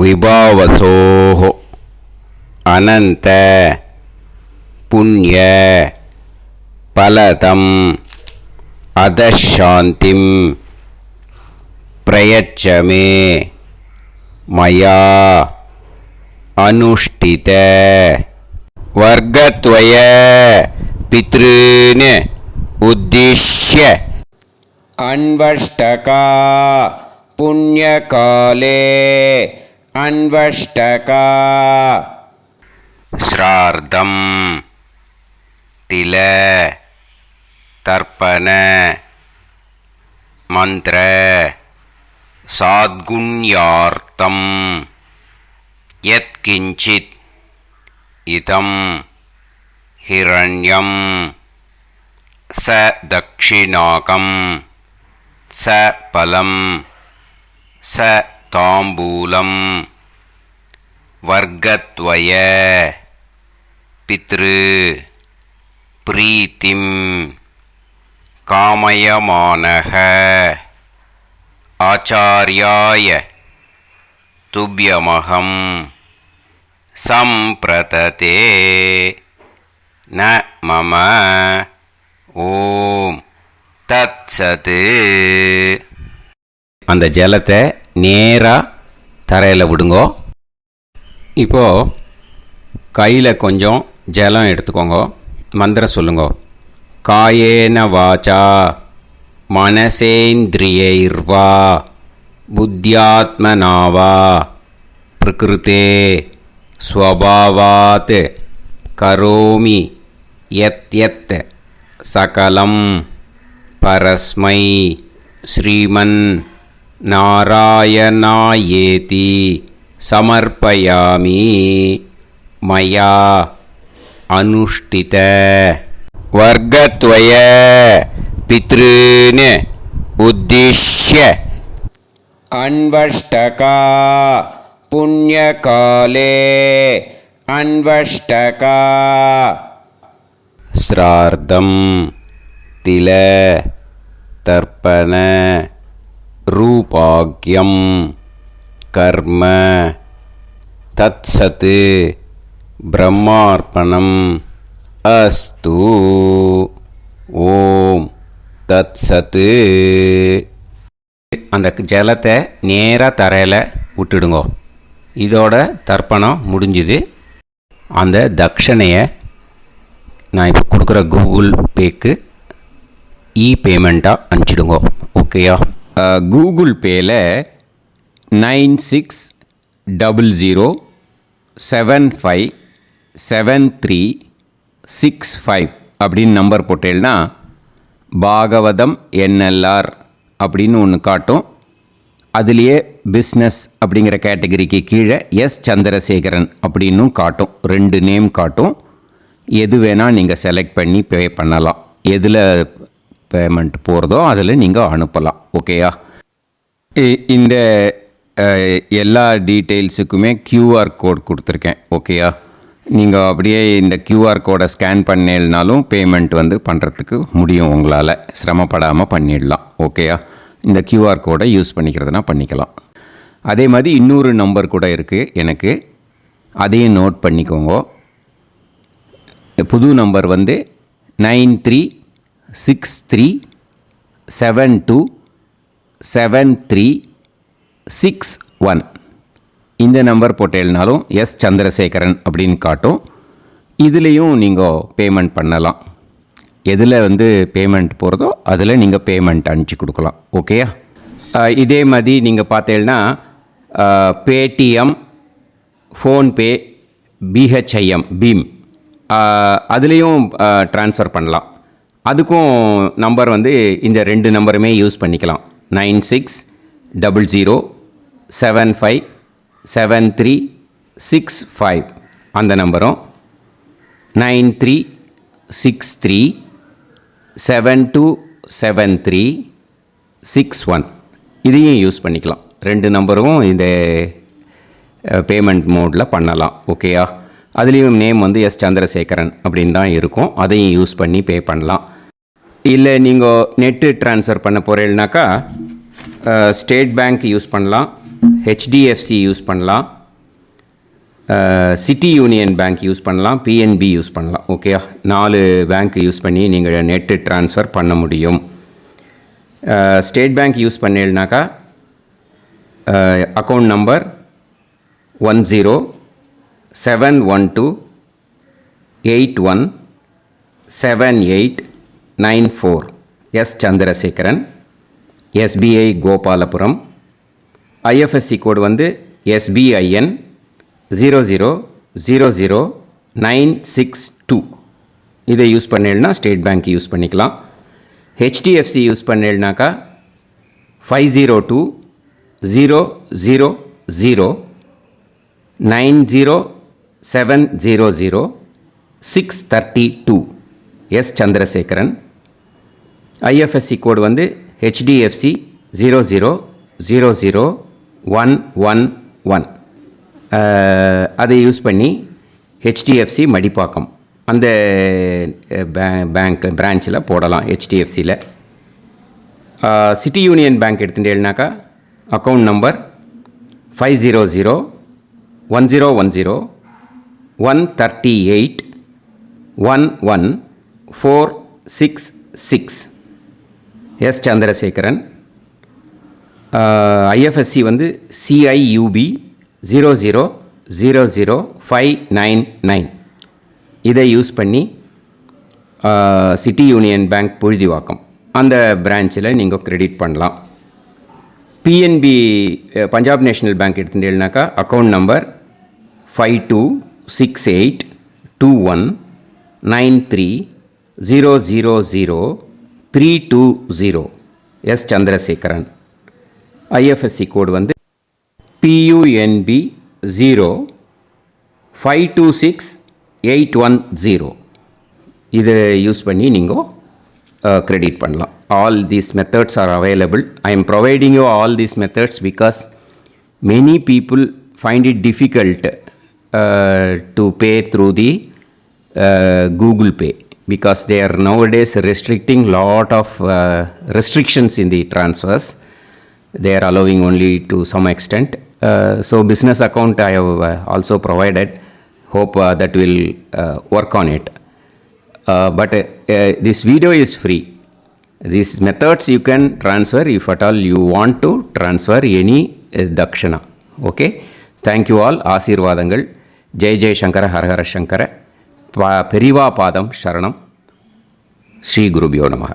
விபாவசோஹோ अनंत पुण्य फलदम् अधशान्तिं प्रयच्छ मे मया अनुष्ठित वर्गद्वय पितॄन् उद्दिश्य अन्वष्टका पुण्यकाले अन्वष्टका श्रार्धं तिल तर्पण मंत्र साद्गुण्यार्थं यत्किंचित् इदं हिरण्यं स दक्षिणाकं स फलं स ताम्बूलं वर्गद्वय पितृ प्रीतिं कामयमानः आचार्याय तुभ्यमहं सम्प्रतते न मम ஓம் தத்சத். அந்த ஜலத்தை நேராக தரையில் விடுங்கோ. இப்போது கையில் கொஞ்சம் ஜலம் எடுத்துக்கோங்க. மந்திரம் சொல்லுங்க. காயேன வாச்சா மனசேந்திரியைர்வா புத்தியாத்மனாவா பிரகிருதே ஸ்வபாவாத் கரோமி யத் யத் சகலம் பரஸ்மை ஸ்ரீமன் நாராயணாயேதி சமர்ப்பயாமி மயா அனுஷ்டித வர்கத்வய பித்ருன் உத்திஷ்ய அன்வஷ்டகா புண்ணியகாலே அன்வஷ்டகா ஸ்ரார்த்தம் தில தர்ப்பண ரூபாக்யம் கர்ம தத்சத் பிரம்மார்ப்பணம் அஸ்து. ஓம் தத்சத். அந்த ஜலத்தை நேராக தரையில் விட்டுடுங்க. இதோட தர்ப்பணம் முடிஞ்சுது. அந்த தட்சணையை நான் இப்போ கொடுக்குற கூகுள் பேக்கு பேமெண்ட்டாக அனுப்பிச்சிடுங்க. ஓகேயா? கூகுள் பேயில் 9600757365 அப்படின்னு நம்பர் போட்டேன்னா பாகவதம் NLR அப்படின்னு ஒன்று காட்டும். அதுலேயே பிஸ்னஸ் அப்படிங்கிற கேட்டகரிக்கு கீழே எஸ் சந்திரசேகரன் அப்படின்னும் காட்டும். 2 நேம் காட்டும். எது வேணால் நீங்கள் செலக்ட் பண்ணி பே பண்ணலாம். எதில் பேமெண்ட் போகிறதோ அதில் நீங்கள் அனுப்பலாம். ஓகேயா? இந்த எல்லா டீட்டெயில்ஸுக்குமே QR கோட் கொடுத்துருக்கேன். ஓகேயா? நீங்கள் அப்படியே இந்த QR கோடை ஸ்கேன் பண்ணேனாலும் பேமெண்ட் பண்ணுறதுக்கு முடியும். உங்களால் சிரமப்படாமல் பண்ணிடலாம். ஓகேயா? இந்த QR கோடை யூஸ் பண்ணிக்கிறதுனா பண்ணிக்கலாம். அதே மாதிரி இன்னொரு நம்பர் கூட இருக்குது எனக்கு. அதையும் நோட் பண்ணிக்கோங்க. புது நம்பர் 9363727361. இந்த நம்பர் போட்டேனாலும் எஸ் சந்திரசேகரன் அப்படின்னு காட்டும். இதுலேயும் நீங்கள் பேமெண்ட் பண்ணலாம். எதில் பேமெண்ட் போகிறதோ அதில் நீங்கள் பேமெண்ட் அனுப்பிச்சி கொடுக்கலாம். ஓகேயா? இதே மாதிரி நீங்கள் பார்த்தேன்னா பேடிஎம், ஃபோன்பே, பிஹெச்ஐஎம் பீம் அதுலேயும் ட்ரான்ஸ்ஃபர் பண்ணலாம். அதுக்கும் நம்பர் இந்த 2 நம்பருமே யூஸ் பண்ணிக்கலாம். 9600757365 அந்த நம்பரும் 9363727361 இதையும் யூஸ் பண்ணிக்கலாம். 2 நம்பரும் இந்த பேமெண்ட் மோடில் பண்ணலாம். ஓகேயா? அதுலேயும் நேம் எஸ் சந்திரசேகரன் அப்படின்னு தான் இருக்கும். அதையும் யூஸ் பண்ணி பே பண்ணலாம். இல்லை நீங்கள் நெட்டு ட்ரான்ஸ்ஃபர் பண்ண போகிறீங்கனாக்கா ஸ்டேட் பேங்க் யூஸ் பண்ணலாம், HDFC யூஸ் பண்ணலாம், சிட்டி யூனியன் பேங்க் யூஸ் பண்ணலாம், பிஎன்பி யூஸ் பண்ணலாம். ஓகே, 4 பேங்க் யூஸ் பண்ணி நீங்கள் நெட்டு ட்ரான்ஸ்ஃபர் பண்ண முடியும். ஸ்டேட் பேங்க் யூஸ் பண்ணீங்கனாக்கா account number 1071281789 S Chandrasekaran, SBI Gopalapuram. IFSC code வந்து SBIN 0000962. இதை யூஸ் பண்ணீங்கன்னா ஸ்டேட் பேங்க் யூஸ் பண்ணிக்கலாம். HDFC யூஸ் பண்ணீங்கனாக்கா 502000900700 எஸ் சந்திரசேகரன். ஐஎஃப்எஸ்சி கோடு வந்து HDFC 0000111. அதை யூஸ் பண்ணி HDFC மடிப்பாக்கம் அந்த பேங்க் பிரான்ச்சில் போடலாம். HDFCயில் சிட்டி யூனியன் பேங்க் எடுத்துட்டேன்னாக்கா account number 500101381146 S Chandrasekaran. IFSC வந்து CIUB 0000599. இதை யூஸ் பண்ணி சிட்டி யூனியன் பேங்க் புழுதிவாக்கம் அந்த பிரான்ச்சில் நீங்கள் கிரெடிட் பண்ணலாம். பிஎன்பி பஞ்சாப் நேஷ்னல் பேங்க் எடுத்துட்டேன்னாக்கா account number 52682193000320 S Chandrasekaran. IFSC code வந்து PUNB 0526810. இதை யூஸ் பண்ணி நீங்கள் கிரெடிட் பண்ணலாம். All these methods are available. I am providing you all these methods because many people find it difficult to pay through the Google Pay because they are nowadays restricting lot of restrictions in the transfers. They are allowing only to some extent. So business account I have also provided. Hope that will work on it. But this video is free. These methods you can transfer if at all you want to transfer any dakshana. Okay. Thank you all. ஆசீர்வாதங்கள். ஜெய் ஜெய் சங்கர ஹர ஹர சங்கர. பெரிவா பாதம் சரணம். ஸ்ரீ குருபியோ நமஹ.